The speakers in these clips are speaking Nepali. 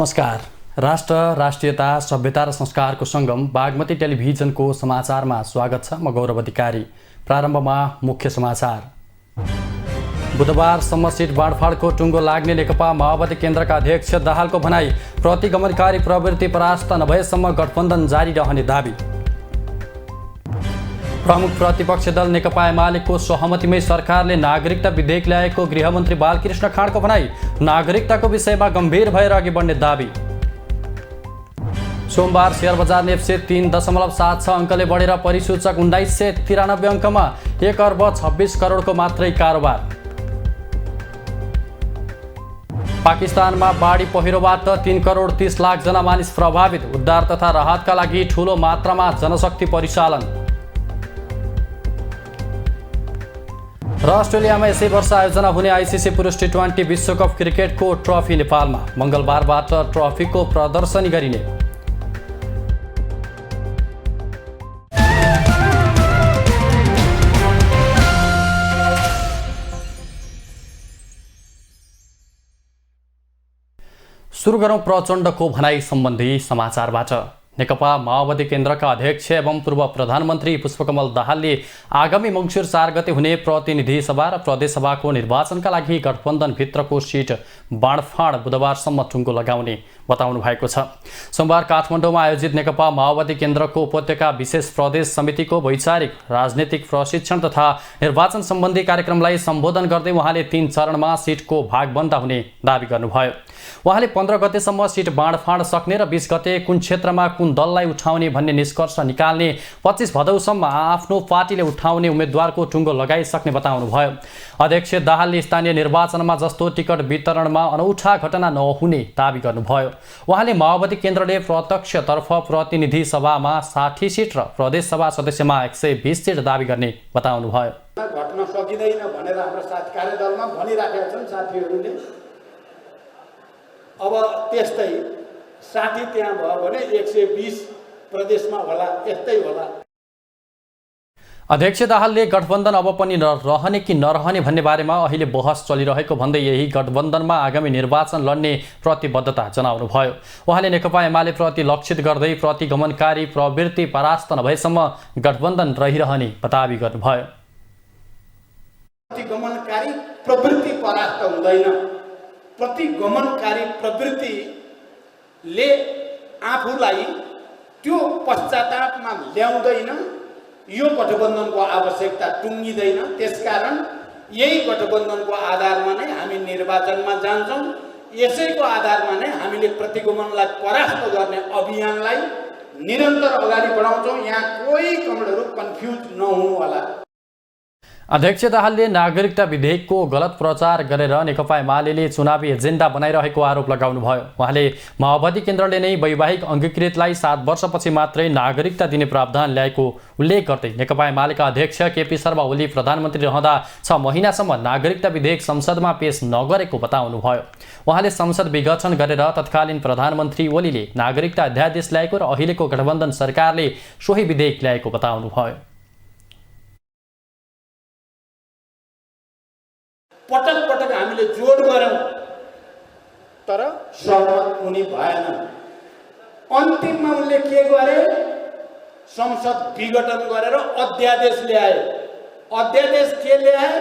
नमस्कार। राष्ट्र, राष्ट्रियता, सभ्यता र संस्कारको सङ्गम बागमती टेलिभिजनको समाचारमा स्वागत छ। म गौरव अधिकारी। प्रारम्भमा मुख्य समाचार। बुधबारसम्म सिट बाँडफाँडको टुङ्गो लाग्ने नेकपा माओवादी केन्द्रका अध्यक्ष दाहालको भनाई। प्रतिगमनकारी प्रवृत्ति परास्त नभएसम्म गठबन्धन जारी रहने दाबी। प्रमुख प्रतिपक्षी दल नेकपा एमालेको सहमतिमै सरकारले नागरिकता विधेयक ल्याएको गृहमन्त्री बालकृष्ण खाँडको भनाई। नागरिकताको विषयमा गम्भीर भएर अघि बढ्ने दाबी। सोमबार शेयर बजार नेप्से 3.76 अङ्कले बढेर परिसूचक 1993 अङ्कमा 1 अर्ब 26 करोडको मात्रै कारोबार। पाकिस्तानमा बाढी पहिरोबाट 3 करोड 30 लाख जना मानिस प्रभावित। उद्धार तथा राहतका लागि ठूलो मात्रामा जनशक्ति परिचालन। र अस्ट्रेलियामा यसै वर्ष आयोजना हुने आइसिसी पुरुष टी20 विश्वकप क्रिकेटको ट्रफी नेपालमा। मङ्गलबारबाट ट्रफीको प्रदर्शनी गरिने। सुरु गरौँ प्रचण्डको भनाई सम्बन्धी समाचारबाट। नेकपा माओवादी केन्द्रका अध्यक्ष एवं पूर्व प्रधानमन्त्री पुष्पकमल दाहालले आगामी मङ्सिर 4 गते हुने प्रतिनिधि सभा र प्रदेशसभाको निर्वाचनका लागि गठबन्धनभित्रको सिट बाँडफाँड बुधबारसम्म टुङ्गो लगाउने बताउनु भएको छ। सोमबार काठमाडौँमा आयोजित नेकपा माओवादी केन्द्रको उपत्यका विशेष प्रदेश समितिको वैचारिक राजनीतिक प्रशिक्षण तथा निर्वाचन सम्बन्धी कार्यक्रमलाई सम्बोधन गर्दै उहाँले 3 चरणमा सिटको भागबन्दा हुने दाबी गर्नुभयो। उहाँले 15 गतेसम्म सिट बाँडफाँड सक्ने र 20 गते कुन क्षेत्रमा कुन दललाई उठाउने भन्ने निष्कर्ष निकाल्ने, 25 भदौसम्म आफ्नो पार्टीले उठाउने उम्मेद्वारको टुङ्गो लगाइसक्ने बताउनुभयो। अध्यक्ष दाहालले स्थानीय निर्वाचनमा जस्तो टिकट वितरणमा अनौठा घटना नहुने दाबी गर्नुभयो। उहाँले माओवादी केन्द्रले प्रत्यक्षतर्फ प्रतिनिधि सभामा 60 सिट र प्रदेश सभा सदस्यमा 120 सिट दाबी गर्ने बताउनुभयो। घट्न सकिँदैन भनेर हाम्रो साथी कार्यदलमा भनिराखेका छन् साथीहरूले। अब त्यस्तै 60 त्यहाँ भयो भने 120 प्रदेशमा होला, यस्तै होला। अध्यक्ष दाहालले गठबन्धन अब पनि रहने कि नरहने भन्ने बारेमा अहिले बहस चलिरहेको भन्दै यही गठबन्धनमा आगामी निर्वाचन लड्ने प्रतिबद्धता जनाउनुभयो। उहाँले नेकपा एमाले प्रति लक्षित गर्दै प्रतिगमनकारी प्रवृत्ति परास्त नभएसम्म गठबन्धन रहिरहने दाबी गर्नुभयो। प्रतिगमनकारी प्रवृत्ति परास्त हुँदैन। प्रतिगमनकारी प्रवृत्तिले आफूलाई त्यो पश्चातापमा ल्याउँदैन। यो गठबन्धनको आवश्यकता टुङ्गिँदैन। त्यसकारण यही गठबन्धनको आधारमा नै हामी निर्वाचनमा जान्छौँ। यसैको आधारमा नै हामीले प्रतिगमनलाई परास्त गर्ने अभियानलाई निरन्तर अगाडि बढाउँछौँ। यहाँ कोही कमरेडहरू कन्फ्युज नहुनु होला। अध्यक्ष दाहालले नागरिकता विधेयकको गलत प्रचार गरेर नेकपा एमाले चुनावी एजेन्डा बनाइरहेको आरोप लगाउनुभयो। उहाँले माओवादी केन्द्रले नै वैवाहिक अङ्गीकृतलाई 7 वर्षपछि मात्रै नागरिकता दिने प्रावधान ल्याएको उल्लेख गर्दै नेकपा एमालेका अध्यक्ष केपी शर्मा ओली प्रधानमन्त्री रहँदा 6 महिनासम्म नागरिकता विधेयक संसदमा पेश नगरेको बताउनुभयो। उहाँले संसद विघटन गरेर तत्कालीन प्रधानमन्त्री ओलीले नागरिकता अध्यादेश ल्याएको र अहिलेको गठबन्धन सरकारले सोही विधेयक ल्याएको बताउनुभयो। पटक पटक हामीले जोड गर्यौं तर सहमत हुने भएन। अन्तिममा उनले के गरे? संसद विघटन गरेर अध्यादेश ल्याए। अध्यादेश के ल्याए?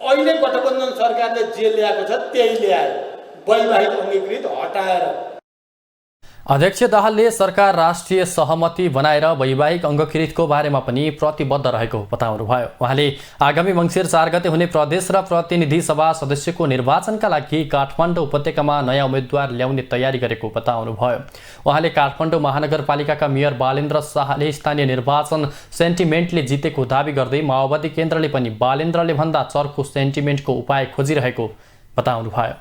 अहिले गठबन्धन सरकारले जे ल्याएको छ त्यही ल्याए, वैवाहिक अङ्गीकृत हटाएर। अध्यक्ष दाहालले सरकार राष्ट्रिय सहमति बनाएर वैवाहिक अङ्गीकृतको बारेमा पनि प्रतिबद्ध रहेको बताउनुभयो। उहाँले आगामी मङ्सिर 4 गते हुने प्रदेश र प्रतिनिधि सभा सदस्यको निर्वाचनका लागि काठमाडौँ उपत्यकामा नयाँ उम्मेद्वार ल्याउने तयारी गरेको बताउनुभयो। उहाँले काठमाडौँ महानगरपालिकाका मेयर बालेन्द्र शाहले स्थानीय निर्वाचन सेन्टिमेन्टले जितेको दाबी गर्दै माओवादी केन्द्रले पनि बालेन्द्रले भन्दा चर्को सेन्टिमेन्टको उपाय खोजिरहेको बताउनुभयो।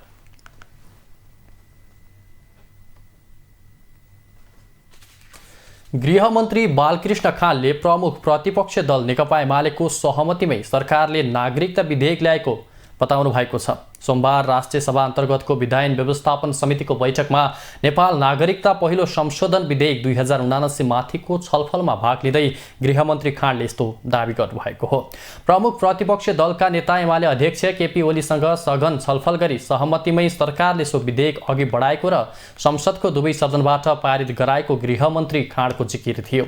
गृहमन्त्री बालकृष्ण खाँडले प्रमुख प्रतिपक्ष दल नेकपा एमालेको सहमतिमै सरकारले नागरिकता विधेयक ल्याएको बताउनु भएको छ। सोमबार राष्ट्रिय सभा अन्तर्गतको विधायन व्यवस्थापन समितिको बैठकमा नेपाल नागरिकता पहिलो संशोधन विधेयक 2079 माथिको छलफलमा भाग लिँदै गृहमन्त्री खाँडले यस्तो दावी गर्नुभएको हो। प्रमुख प्रतिपक्षी दलका नेता एमाले अध्यक्ष केपी ओलीसँग सघन छलफल गरी सहमतिमै सरकारले सो विधेयक अघि बढाएको र संसदको दुवै सदनबाट पारित गराएको गृहमन्त्री खाँडको जिकिर थियो।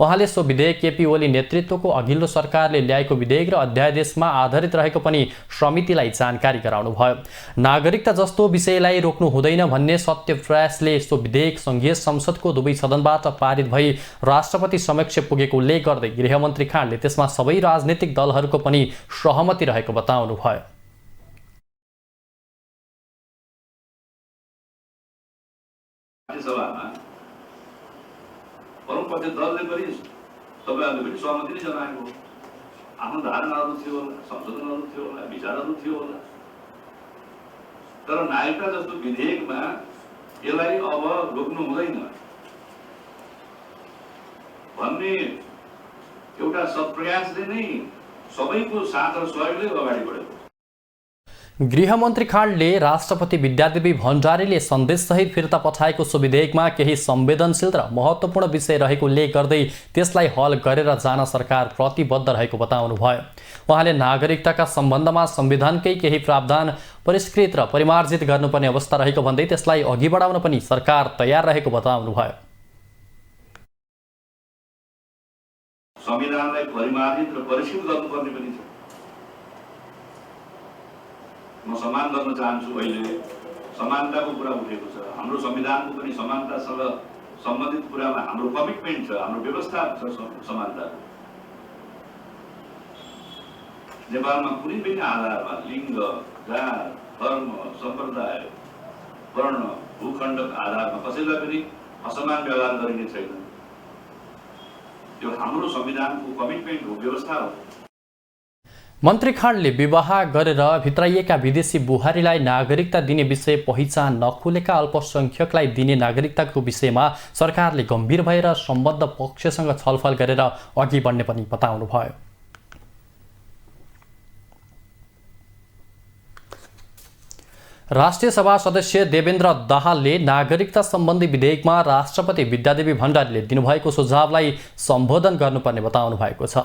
उहाँले सो विधेयक केपी ओली नेतृत्वको अघिल्लो सरकारले ल्याएको विधेयक र अध्यादेशमा आधारित रहेको पनि समितिलाई जानकारी गराउनुभयो। नागरिकता जस्तो विषयलाई रोक्नु हुँदैन भन्ने सत्य प्रयासले सो विधेयक संघीय संसदको दुवै सदनबाट पारित भई राष्ट्रपति समक्ष पुगेको उल्लेख गर्दै गृहमन्त्री खाँडले त्यसमा सबै राजनीतिक दलहरूको पनि सहमति रहेको बताउनुभयो। सहमति नै जनाएको आफ्नो धारणाहरू थियो होला, संशोधनहरू थियो होला, विचारहरू थियो होला, तर नागरिकता जस्तो विधेयकमा यसलाई अब रोक्नु हुँदैन भन्ने एउटा सत्प्रयासले नै सबैको साथ र सहयोगले अगाडि बढेको। गृहमन्त्री खाँडले राष्ट्रपति विद्यादेवी भण्डारीले सन्देशसहित फिर्ता पठाएको सो विधेयकमा केही संवेदनशील र महत्त्वपूर्ण विषय रहेको उल्लेख गर्दै त्यसलाई हल गरेर जान सरकार प्रतिबद्ध रहेको बताउनुभयो। उहाँले नागरिकताका सम्बन्धमा संविधानकै केही प्रावधान परिष्कृत र परिमार्जित गर्नुपर्ने अवस्था रहेको भन्दै त्यसलाई अघि बढाउन पनि सरकार तयार रहेको बताउनुभयो। संविधानलाई परिमार्जित र परिष्कृत गर्नुपर्ने पनि छ। म समान गर्न चाहन्छु। अहिले समानताको कुरा उठेको छ। हाम्रो संविधानको पनि समानतासँग सम्बन्धित कुरामा हाम्रो कमिटमेन्ट छ, हाम्रो व्यवस्था छ समानता। नेपालमा कुनै पनि आधारमा लिङ्ग, जात, धर्म, सम्प्रदाय, वर्ण, भूखण्डका आधारमा कसैलाई पनि असमान व्यवहार गरिने छैन। यो हाम्रो संविधानको कमिटमेन्ट हो, व्यवस्था हो। मन्त्री खाँडले विवाह गरेर भित्राइएका विदेशी बुहारीलाई नागरिकता दिने विषय पहिचान नखुलेका अल्पसंख्यकलाई दिने नागरिकताको विषयमा सरकारले गम्भीर भएर सम्बद्ध पक्षसँग छलफल गरेर अघि बढ्ने पनि बताउनुभयो। राष्ट्रिय सभा सदस्य देवेन्द्र दाहालले नागरिकता सम्बन्धी विधेयकमा राष्ट्रपति विद्यादेवी भण्डारीले दिनुभएको सुझावलाई सम्बोधन गर्नुपर्ने बताउनु भएको छ।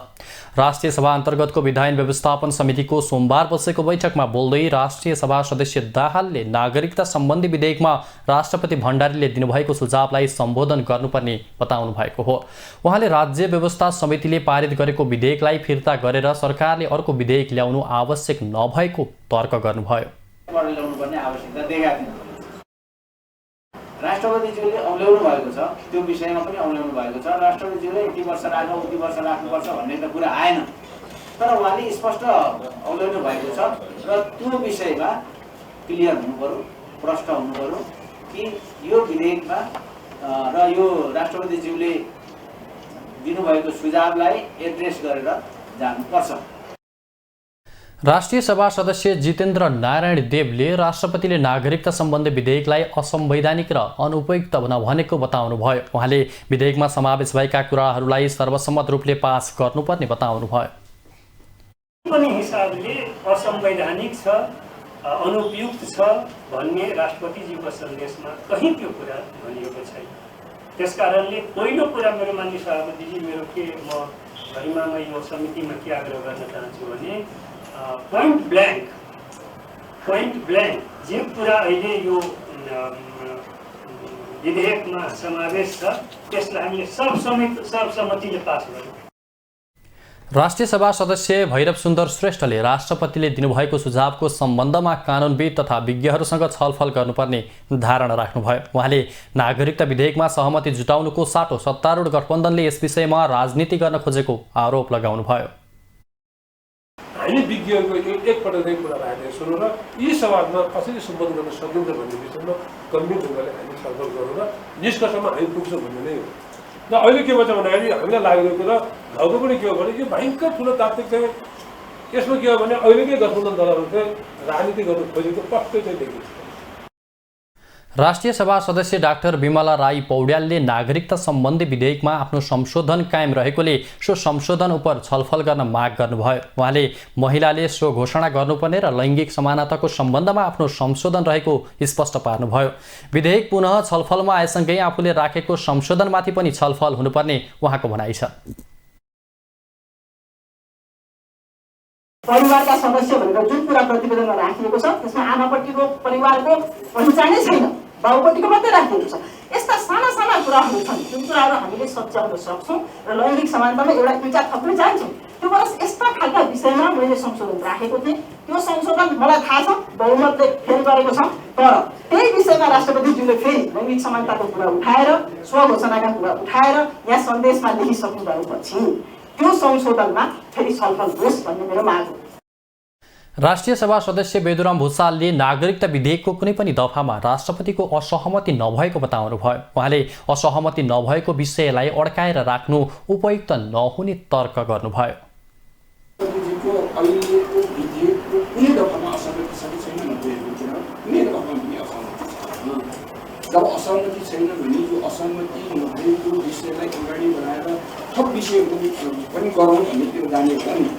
राष्ट्रिय सभा अन्तर्गतको विधायन व्यवस्थापन समितिको सोमबार बसेको बैठकमा बोल्दै राष्ट्रिय सभा सदस्य दाहालले नागरिकता सम्बन्धी विधेयकमा राष्ट्रपति भण्डारीले दिनुभएको सुझावलाई सम्बोधन गर्नुपर्ने बताउनु भएको हो। उहाँले राज्य व्यवस्था समितिले पारित गरेको विधेयकलाई फिर्ता गरेर सरकारले अर्को विधेयक ल्याउनु आवश्यक नभएको तर्क गर्नुभयो। ल्याउनुपर्ने आवश्यकता देखाएको थिएन। राष्ट्रपतिज्यूले औल्याउनु भएको छ, त्यो विषयमा पनि औल्याउनु भएको छ। राष्ट्रपतिज्यूले यति वर्ष राख्नु, उति वर्ष राख्नुपर्छ भन्ने त कुरा आएन, तर उहाँले स्पष्ट औल्याउनु भएको छ र त्यो विषयमा क्लियर हुनु पर्यो, प्रष्ट हुनु पर्यो कि यो विधेयकमा र यो राष्ट्रपतिज्यूले दिनुभएको सुझावलाई एड्रेस गरेर जानुपर्छ। राष्ट्रिय सभा सदस्य जितेन्द्र नारायण देवले राष्ट्रपतिले नागरिकता सम्बन्धी विधेयकलाई असंवैधानिक र अनुपयुक्त भनेको बताउनुभयो। उहाँले विधेयकमा समावेश भएका कुराहरूलाई सर्वसम्मत रूपले पास गर्नुपर्ने बताउनुभयो। पनि हिसाबले असंवैधानिक छ, अनुपयुक्त छ भन्ने राष्ट्रपतिजीको सन्देशमा कहीँ त्यो कुरा भनिएको छैन। त्यसकारणले पहिलो कुरा मेरो माननीय सभापतिजी, मेरो के म गरिमामा यो समितिमा के आग्रह गर्न चाहन्छु भने point blank जे कुरा अहिले यो विधेयकमा समावेश छ त्यसलाई हामीले सर्वसम्मतिले पास गर्यौं। राष्ट्रिय सभा सदस्य भैरव सुन्दर श्रेष्ठले राष्ट्रपतिले दिनुभएको सुझावको सम्बन्धमा कानुनविद तथा विज्ञहरूसँग छलफल गर्नुपर्ने धारणा राख्नुभयो। उहाँले नागरिकता विधेयकमा सहमति जुटाउनुको साटो सत्तारूढ गठबन्धनले यस विषयमा राजनीति गर्न खोजेको आरोप लगाउनुभयो। हामी विज्ञहरूको एकपल्ट नै कुरा राखेर सुनौँ र यी सवालमा कसरी सम्बोधन गर्न सकिन्छ भन्ने विषयमा गम्भीर ढङ्गले हामी छलफल गरौँ र निष्कर्षमा हामी पुग्छौँ भन्ने नै हो। र अहिले के भन्छ भन्दाखेरि हामीलाई लागेको कुरा घाउको पनि के हो भने यो भयङ्कर ठुलो तात्विक चाहिँ यसमा के हो भने अहिलेकै गठबन्धन दलहरू चाहिँ राजनीति गर्नु खोजेको पक्कै चाहिँ देखिन्छ। राष्ट्रिय सभा सदस्य डाक्टर विमला राई पौड्यालले नागरिकता सम्बन्धी विधेयकमा आफ्नो संशोधन कायम रहेकोले सो संशोधन उप छलफल गर्न माग गर्नुभयो। उहाँले महिलाले सो घोषणा गर्नुपर्ने र लैङ्गिक समानताको सम्बन्धमा आफ्नो संशोधन रहेको स्पष्ट पार्नुभयो। विधेयक पुनः छलफलमा आएसँगै आफूले राखेको संशोधनमाथि पनि छलफल हुनुपर्ने उहाँको भनाइ छ। परिवारका सदस्य भनेर जुन कुरा प्रतिवेदनमा राखिएको छ त्यसमा आमापट्टिको परिवारको पहिचानै छैन, बाबुपट्टिको मात्रै राखिएको छ। यस्ता साना साना कुराहरू छन् जुन कुराहरू हामीले सच्याउन सक्छौँ र लैङ्गिक समानतामा एउटा इँटा थप्न चाहन्छौँ। त्यो वर्ष यस्ता खालका विषयमा मैले संशोधन राखेको थिएँ। त्यो संशोधन मलाई थाहा छ बहुमतले फेल गरेको छ, तर त्यही विषयमा राष्ट्रपतिज्यूले फेरि लैङ्गिक समानताको कुरा उठाएर स्वघोषणाका कुरा उठाएर यहाँ सन्देशमा लेखिसक्नु भएपछि त्यो संशोधनमा फेरि छलफल होस् भन्ने मेरो माग हो। राष्ट्रिय सभा सदस्य बेदुराम भुसालले नागरिकता विधेयकको कुनै पनि दफामा राष्ट्रपतिको असहमति नभएको बताउनुभयो। उहाँले असहमति नभएको विषयलाई अड्काएर राख्नु उपयुक्त नहुने तर्क गर्नुभयो। जब असहमति छैन भने यो असहमति नभएको विषयलाई अगाडि बढाएर थप विषयहरू पनि गरौँ भन्ने त्यो जाने हो नि।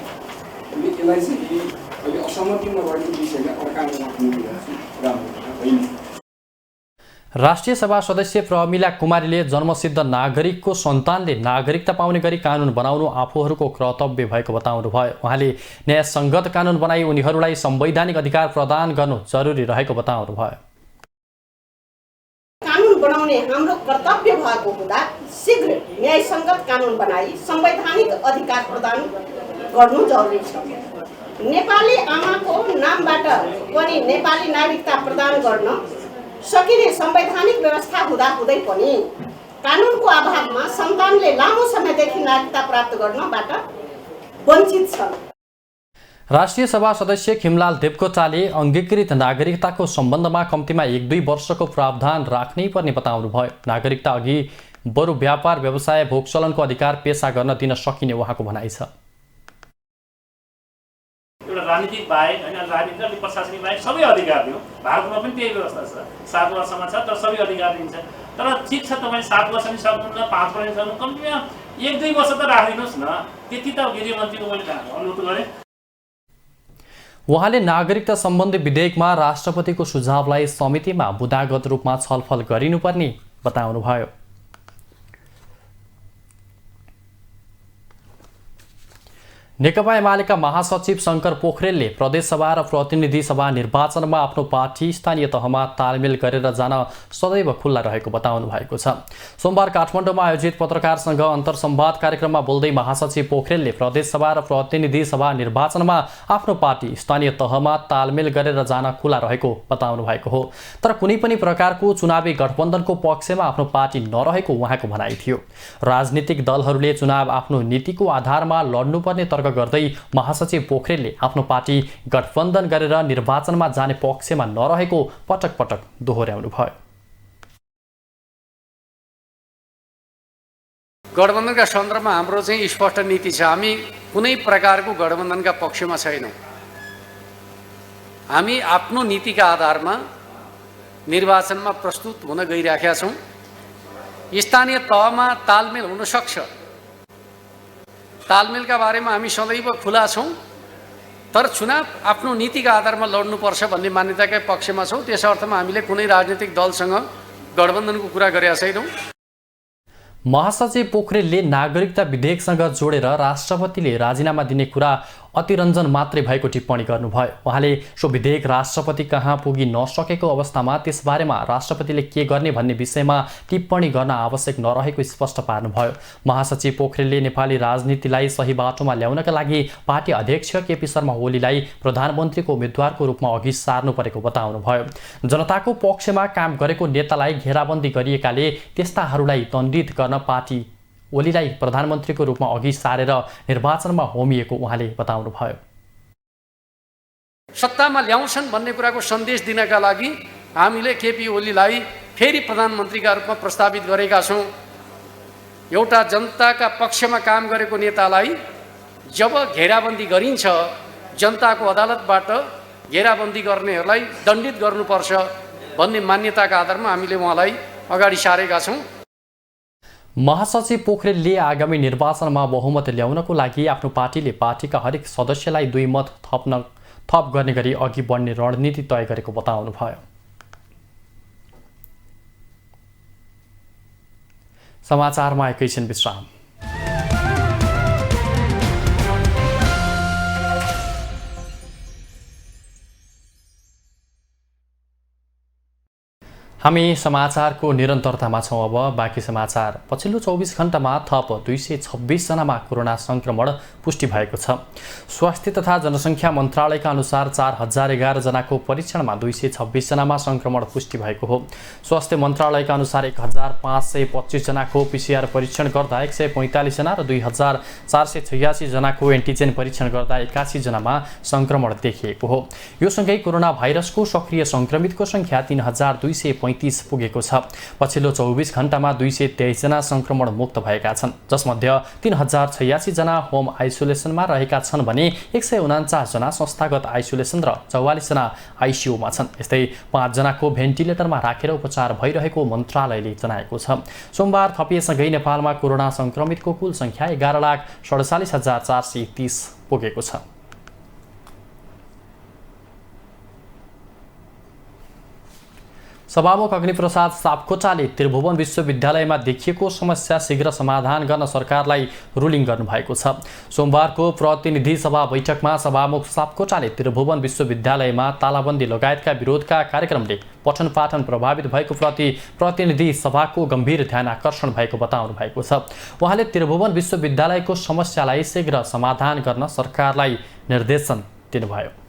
यसलाई चाहिँ अहिले असहमति नभएको विषयलाई अड्काएर राख्नु राम्रो होइन। राष्ट्रिय सभा सदस्य प्रमिला कुमारीले जन्मसिद्ध नागरिकको सन्तानले नागरिकता पाउने गरी कानुन बनाउनु आफूहरूको कर्तव्य भएको बताउनुभयो। उहाँले न्यायसङ्गत कानुन बनाई उनीहरूलाई संवैधानिक अधिकार प्रदान गर्नु जरुरी रहेको बताउनुभयो। कानुन बनाउने हाम्रो कर्तव्य भएको हुँदा शीघ्र न्यायसङ्गत कानुन बनाई संवैधानिक अधिकार प्रदान गर्नु जरुरी छ। नेपाली आमाको नामबाट पनि नेपाली नागरिकता प्रदान गर्न सकिने संवैधानिक व्यवस्था हुँदाहुँदै पनि कानुनको अभावमा सन्तानले लामो समयदेखि नागरिकता प्राप्त गर्नबाट वञ्चित छ। राष्ट्रिय सभा सदस्य खिमलाल देवकोटाले अङ्गीकृत नागरिकताको सम्बन्धमा कम्तीमा 1-2 वर्षको प्रावधान राख्नै पर्ने बताउनुभयो। नागरिकता अघि बरु व्यापार व्यवसाय भोगचलनको अधिकार पेशा गर्न दिन सकिने उहाँको भनाइ छ। एउटा राजनीतिक बाहेक होइन, राजनीतिक र प्रशासनिक बाहेक सबै अधिकार दियो। भारतमा पनि त्यही व्यवस्था छ, 7 वर्षमा छ तर सबै अधिकार दिन्छ। तर ठिक छ, तपाईँ 7 वर्ष पनि सक्नुहुन्न, 5 वर्ष पनि सक्नु, कम्तीमा 1-2 वर्ष त राखिदिनुहोस् न। त्यति त गृहमन्त्रीको मैले अनुरोध गरेँ। उहाँले नागरिकता सम्बन्धी विधेयकमा राष्ट्रपतिको सुझावलाई समितिमा बुदागत रूपमा छलफल गरिनुपर्ने बताउनुभयो। नेकपा एमालेका महासचिव शङ्कर पोखरेलले प्रदेशसभा र प्रतिनिधि सभा निर्वाचनमा आफ्नो पार्टी स्थानीय तहमा तालमेल गरेर जान सदैव खुल्ला रहेको बताउनु भएको छ। सोमबार काठमाडौँमा आयोजित पत्रकारसँग अन्तर्संवाद कार्यक्रममा बोल्दै महासचिव पोखरेलले प्रदेशसभा र प्रतिनिधि सभा निर्वाचनमा आफ्नो पार्टी स्थानीय तहमा तालमेल गरेर जान खुल्ला रहेको बताउनु भएको हो। तर कुनै पनि प्रकारको चुनावी गठबन्धनको पक्षमा आफ्नो पार्टी नरहेको उहाँको भनाइ थियो। राजनीतिक दलहरूले चुनाव आफ्नो नीतिको आधारमा लड्नुपर्ने तर्क गर्दै महासचिव पोखरेलले आफ्नो पार्टी गठबन्धन गरेर निर्वाचनमा जाने पक्षमा नरहेको पटक पटक दोहोर्याउनु भयो। गठबन्धनका सन्दर्भमा हाम्रो चाहिँ स्पष्ट नीति छ। हामी कुनै प्रकारको गठबन्धनका पक्षमा छैनौँ। हामी आफ्नो नीतिका आधारमा निर्वाचनमा प्रस्तुत हुन गइराखेका छौँ। स्थानीय तहमा तालमेल हुन सक्छ, तालमेलका बारेमा हामी सदैव खुला छौँ। तर चुनाव आफ्नो नीतिका आधारमा लड्नुपर्छ भन्ने मान्यताकै पक्षमा छौँ। त्यस अर्थमा हामीले कुनै राजनीतिक दलसँग गठबन्धनको कुरा गरेका छैनौँ। महासचिव पोखरेलले नागरिकता विधेयकसँग जोडेर राष्ट्रपतिले राजीनामा दिने कुरा अतिरञ्जन मात्रै भएको टिप्पणी गर्नुभयो। उहाँले सो विधेयक राष्ट्रपति कहाँ पुगी नसकेको अवस्थामा त्यसबारेमा राष्ट्रपतिले के गर्ने भन्ने विषयमा टिप्पणी गर्न आवश्यक नरहेको स्पष्ट पार्नुभयो। महासचिव पोखरेलले नेपाली राजनीतिलाई सही बाटोमा ल्याउनका लागि पार्टी अध्यक्ष केपी शर्मा ओलीलाई प्रधानमन्त्रीको उम्मेद्वारको रूपमा अघि सार्नु परेको बताउनुभयो। जनताको पक्षमा काम गरेको नेतालाई घेराबन्दी गरिएकाले त्यस्ताहरूलाई दण्डित गर्न पार्टी ओलीलाई प्रधानमन्त्रीको रूपमा अघि सारेर निर्वाचनमा होमिएको उहाँले बताउनुभयो। सत्तामा ल्याउँछन् भन्ने कुराको सन्देश दिनका लागि हामीले केपी ओलीलाई फेरि प्रधानमन्त्रीका रूपमा प्रस्तावित गरेका छौँ। एउटा जनताका पक्षमा काम गरेको नेतालाई जब घेराबन्दी गरिन्छ, जनताको अदालतबाट घेराबन्दी गर्नेहरूलाई दण्डित गर्नुपर्छ। भन्ने मान्यताका आधारमा हामीले उहाँलाई अगाडि सारेका छौँ। महासचिव पोखरेलले आगामी निर्वाचनमा बहुमत ल्याउनको लागि आफ्नो पार्टीले पार्टीका हरेक सदस्यलाई 2 मत थप गर्ने गरी अघि बढ्ने रणनीति तय गरेको बताउनुभयो। समाचारमा एकैछिन विश्राम। हामी समाचारको निरन्तरतामा छौँ। अब बाँकी समाचार। पछिल्लो 24 घण्टामा थप 226 जनामा कोरोना संक्रमण पुष्टि भएको छ। स्वास्थ्य तथा जनसङ्ख्या मन्त्रालयका अनुसार 4011 जनाको परीक्षणमा 226 जनामा संक्रमण पुष्टि भएको हो। स्वास्थ्य मन्त्रालयका अनुसार 1525 जनाको PCR परीक्षण गर्दा 145 जना र 2486 जनाको एन्टिजेन परीक्षण गर्दा 81 जनामा संक्रमण देखिएको हो। यो सँगै कोरोना भाइरसको सक्रिय संक्रमितको संख्या 3235 पुगेको छ। पछिल्लो 24 घण्टामा 223 जना संक्रमण मुक्त भएका छन्, जसमध्ये 3086 जना होम आइसोलेसनमा रहेका छन् भने 149 जना संस्थागत आइसोलेसन र 44 जना आइसियुमा छन्। यस्तै 5 जनाको भेन्टिलेटरमा राखेर उपचार भइरहेको मन्त्रालयले जनाएको छ। सोमबार थपिएसँगै नेपालमा कोरोना संक्रमितको कुल संख्या 11,47,430 पुगेको छ। सभामुख अग्निप्रसाद सापकोटाले त्रिभुवन विश्वविद्यालयमा देखिएको समस्या शीघ्र समाधान गर्न सरकारलाई रुलिङ गर्नुभएको छ। सोमबारको प्रतिनिधि सभा बैठकमा सभामुख सापकोटाले त्रिभुवन विश्वविद्यालयमा तालाबन्दी लगायतका विरोधका कार्यक्रमले पठन पाठन प्रभावित भएको प्रति प्रतिनिधि सभाको गम्भीर ध्यान आकर्षण भएको बताउनु भएको छ। उहाँले त्रिभुवन विश्वविद्यालयको समस्यालाई शीघ्र समाधान गर्न सरकारलाई निर्देशन दिनुभयो।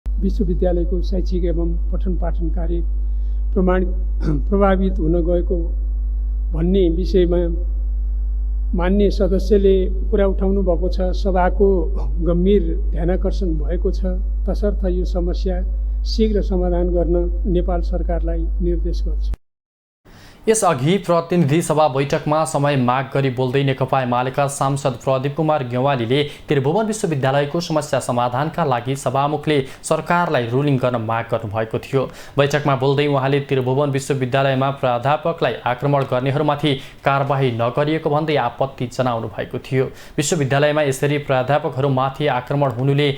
विश्वविद्यालयको शैक्षिक एवं पठन पाठन कार्य प्रभावित हुन गएको भन्ने विषयमा मान्य सदस्यले कुरा उठाउनु भएको छ। सभाको गम्भीर ध्यानाकर्षण भएको छ। तसर्थ यो समस्या शीघ्र समाधान गर्न नेपाल सरकारलाई निर्देश गर्छु। यसअघि प्रतिनिधि सभा बैठकमा समय माग गरी बोल्दै नेकपा एमालेका सांसद प्रदीप कुमार गेवालीले त्रिभुवन विश्वविद्यालयको समस्या समाधानका लागि सभामुखले सरकारलाई रुलिङ गर्न माग गर्नुभएको थियो। बैठकमा बोल्दै उहाँले त्रिभुवन विश्वविद्यालयमा प्राध्यापकलाई आक्रमण गर्नेहरूमाथि कारबाही नगरिएको भन्दै आपत्ति जनाउनु भएको थियो। विश्वविद्यालयमा यसरी प्राध्यापकहरूमाथि आक्रमण हुनुले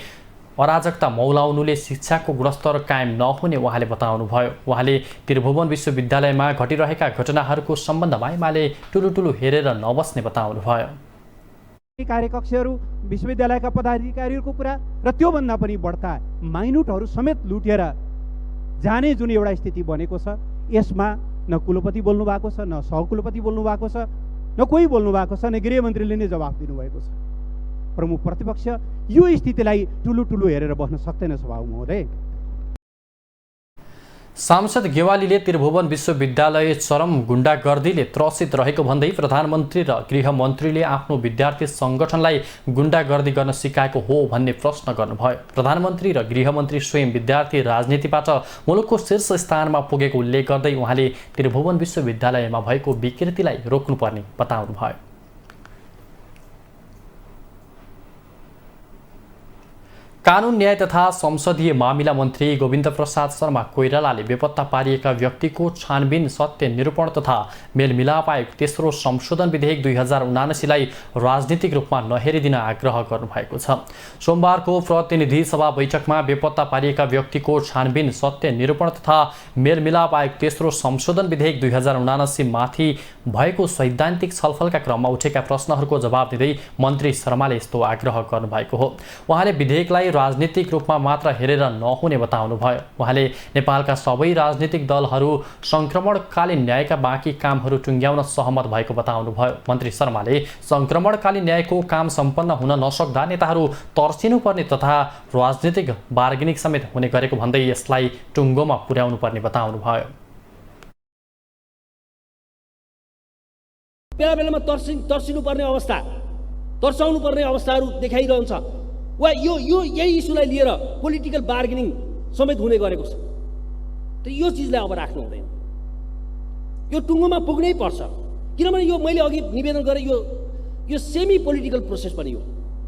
अराजकता मौलाउनुले शिक्षाको गुणस्तर कायम नहुने उहाँले बताउनुभयो। उहाँले त्रिभुवन विश्वविद्यालयमा घटिरहेका घटनाहरूको सम्बन्धमा एमाले ठुलो हेरेर नबस्ने बताउनुभयो। कार्यकक्षहरू विश्वविद्यालयका पदाधिकारीहरूको कुरा र त्योभन्दा पनि बढ्ता माइनुटहरू समेत लुटेर जाने जुन एउटा स्थिति बनेको छ, यसमा न कुलपति बोल्नु भएको छ, न सहकुलपति बोल्नु भएको छ, न कोही बोल्नु भएको छ, न गृहमन्त्रीले नै जवाफ दिनुभएको छ। प्रमुख प्रतिपक्ष यो स्थितिलाई ठुलो हेरेर बस्न सक्दैन सभामुख महोदय। सांसद गेवालीले त्रिभुवन विश्वविद्यालय चरम गुण्डागर्दीले त्रसित रहेको भन्दै प्रधानमन्त्री र गृहमन्त्रीले आफ्नो विद्यार्थी सङ्गठनलाई गुण्डागर्दी गर्न सिकाएको हो भन्ने प्रश्न गर्नुभयो। प्रधानमन्त्री र गृहमन्त्री स्वयं विद्यार्थी राजनीतिबाट मुलुकको शीर्ष स्थानमा पुगेको उल्लेख गर्दै उहाँले त्रिभुवन विश्वविद्यालयमा भएको विकृतिलाई रोक्नुपर्ने बताउनुभयो। कानुन न्याय तथा संसदीय मामिला मन्त्री गोविन्द प्रसाद शर्मा कोइरालाले बेपत्ता पारिएका व्यक्तिको छानबिन सत्य निरूपण तथा मेलमिलाप आयोग तेस्रो संशोधन विधेयक 2079लाई राजनीतिक रूपमा नहेरिदिन आग्रह गर्नुभएको छ। सोमबारको प्रतिनिधि सभा बैठकमा बेपत्ता पारिएका व्यक्तिको छानबिन सत्य निरूपण तथा मेलमिलाप आयोग तेस्रो संशोधन विधेयक 2079 माथि भएको सैद्धान्तिक छलफलका क्रममा उठेका प्रश्नहरूको जवाब दिँदै मन्त्री शर्माले यस्तो आग्रह गर्नुभएको हो। उहाँले विधेयकलाई राजनीतिक रूपमा मात्र हेरेर नहुने बताउनुभयो। उहाँले नेपालका सबै राजनीतिक दलहरू संक्रमणकालीन न्यायका बाँकी कामहरू टुङ्ग्याउन सहमत भएको बताउनुभयो। मन्त्री शर्माले संक्रमणकालीन न्यायको काम सम्पन्न हुन नसक्दा नेताहरू तर्सिनुपर्ने तथा राजनीतिक बार्गेनिङ समेत हुने गरेको भन्दै यसलाई टुङ्गोमा पुर्याउनु पर्ने बताउनुभयो। बेला तर्सिनुपर्ने अवस्था, तर्साउनु पर्ने अवस्थाहरू देखाइरहन्छ वा यही इस्युलाई लिएर पोलिटिकल बार्गेनिङ समेत हुने गरेको छ। त यो चिजलाई अब राख्नु हुँदैन, यो टुङ्गोमा पुग्नै पर्छ। किनभने यो मैले अघि निवेदन गरेँ, यो सेमी पोलिटिकल प्रोसेस पनि हो,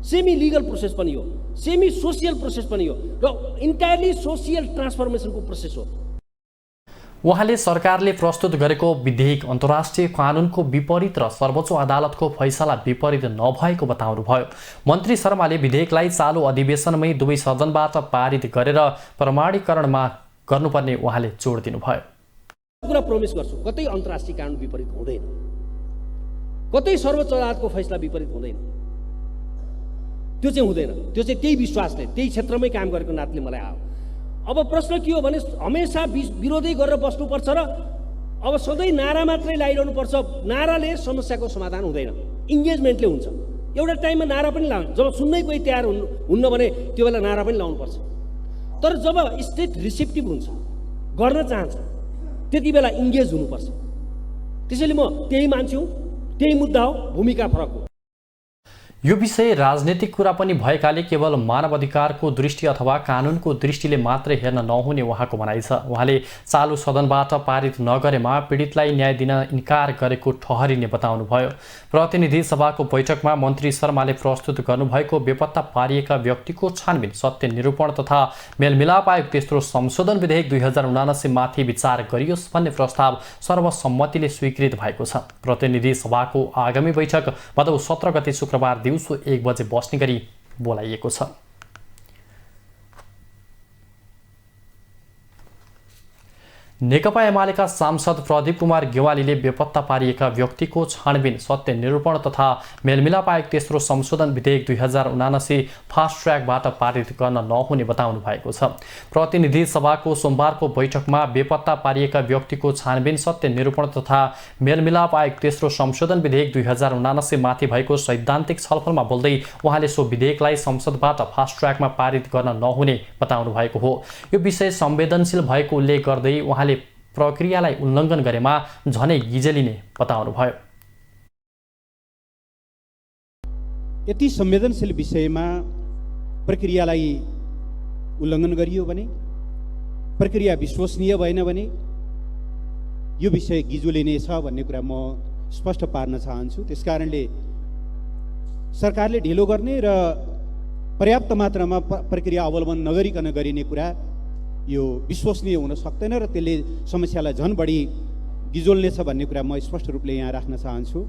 सेमी लिगल प्रोसेस पनि हो, सेमी सोसियल प्रोसेस पनि हो र इन्टायरली सोसियल ट्रान्सफर्मेसनको प्रोसेस हो। उहाँले सरकारले प्रस्तुत गरेको विधेयक अन्तर्राष्ट्रिय कानुनको विपरीत र सर्वोच्च अदालतको फैसला विपरीत नभएको बताउनुभयो। मन्त्री शर्माले विधेयकलाई चालु अधिवेशनमै दुवै सदनबाट पारित गरेर प्रमाणीकरणमा गर्नुपर्ने उहाँले जोड दिनुभयो। कुरा प्रोमिस गर्छु, कतै अन्तर्राष्ट्रिय कानुन विपरीत हुँदैन, कतै सर्वोच्च अदालतको फैसला विपरीत हुँदैन, त्यो चाहिँ हुँदैन। त्यो चाहिँ त्यही विश्वासले, त्यही क्षेत्रमै काम गरेको नातले मलाई आयो। अब प्रश्न के हो भने हमेसा विरोधै गरेर बस्नुपर्छ र अब सधैँ नारा मात्रै लगाइरहनु पर्छ। नाराले समस्याको समाधान हुँदैन, इन्गेजमेन्टले हुन्छ। एउटा टाइममा नारा पनि लाउनु, जब सुन्नै कोही तयार हुन्न भने त्यो बेला नारा पनि लाउनुपर्छ। तर जब स्टेट रिसेप्टिभ हुन्छ, गर्न चाहन्छ, त्यति बेला इन्गेज हुनुपर्छ। त्यसैले म त्यही मान्छु, त्यही मुद्दा हो, भूमिका फरक हो। यो विषय राजनीतिक कुरा पनि भएकाले केवल मानव अधिकारको दृष्टि अथवा कानुनको दृष्टिले मात्रै हेर्न नहुने उहाँको भनाइ छ। उहाँले चालु सदनबाट पारित नगरेमा पीडितलाई न्याय दिन इन्कार गरेको ठहरिने बताउनुभयो। प्रतिनिधि सभाको बैठकमा मन्त्री शर्माले प्रस्तुत गर्नुभएको बेपत्ता पारिएका व्यक्तिको छानबिन, सत्य निरूपण तथा मेलमिलाप आयोग तेस्रो संशोधन विधेयक 2079 माथि विचार गरियोस् भन्ने प्रस्ताव सर्वसम्मतिले स्वीकृत भएको छ। प्रतिनिधि सभाको आगामी बैठक भदौ 17 गते शुक्रबार दिउँसो 1 बजे बस्ने गरी बोलाइएको छ। नेकपा एमालेका सांसद प्रदीप कुमार गेवालीले बेपत्ता पारिएका व्यक्तिको छानबिन, सत्य निरूपण तथा मेलमिलाप आयोग तेस्रो संशोधन विधेयक 2079 फास्ट ट्र्याकबाट पारित गर्न नहुने बताउनु भएको छ। प्रतिनिधि सभाको सोमबारको बैठकमा बेपत्ता पारिएका व्यक्तिको छानबिन, सत्य निरूपण तथा मेलमिलाप आयोग तेस्रो संशोधन विधेयक 2079 माथि भएको सैद्धान्तिक छलफलमा बोल्दै उहाँले सो विधेयकलाई संसदबाट फास्ट ट्र्याकमा पारित गर्न नहुने बताउनु भएको हो। यो विषय संवेदनशील भएको उल्लेख गर्दै उहाँले प्रक्रियालाई उल्लङ्घन गरेमा झनै गिजेलिने बताउनुभयो। यति संवेदनशील विषयमा प्रक्रियालाई उल्लङ्घन गरियो भने, प्रक्रिया विश्वसनीय भएन भने यो विषय गिजुलिने छ भन्ने कुरा म स्पष्ट पार्न चाहन्छु। त्यसकारणले सरकारले ढिलो गर्ने र पर्याप्त मात्रामा प्रक्रिया अवलम्बन नगरिकन गरिने कुरा यो विश्वसनीय हुन सक्दैन र त्यसले समस्यालाई झन बढी गिजोल्नेछ भन्ने कुरा म स्पष्ट रूपले यहाँ राख्न चाहन्छु।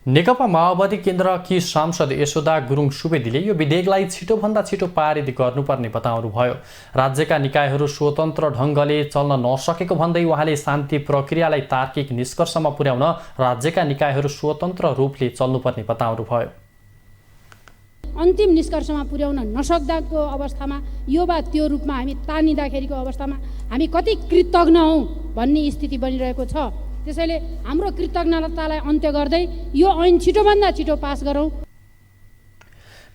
नेकपा माओवादी केन्द्रकी सांसद यशोदा गुरुङ सुवेदीले यो विधेयकलाई छिटोभन्दा छिटो पारित गर्नुपर्ने बताउनुभयो। राज्यका निकायहरू स्वतन्त्र ढङ्गले चल्न नसकेको भन्दै उहाँले शान्ति प्रक्रियालाई तार्किक निष्कर्षमा पुर्याउन राज्यका निकायहरू स्वतन्त्र रूपले चल्नुपर्ने बताउनुभयो। अन्तिम निष्कर्षमा पुर्याउन नसक्दाको अवस्थामा यो वा त्यो रूपमा हामी तानिँदाखेरिको अवस्थामा हामी कति कृतज्ञ हौँ भन्ने स्थिति बनिरहेको छ। त्यसैले हाम्रो कृतज्ञतालाई अन्त्य गर्दै यो ऐन छिटोभन्दा छिटो पास गरौँ।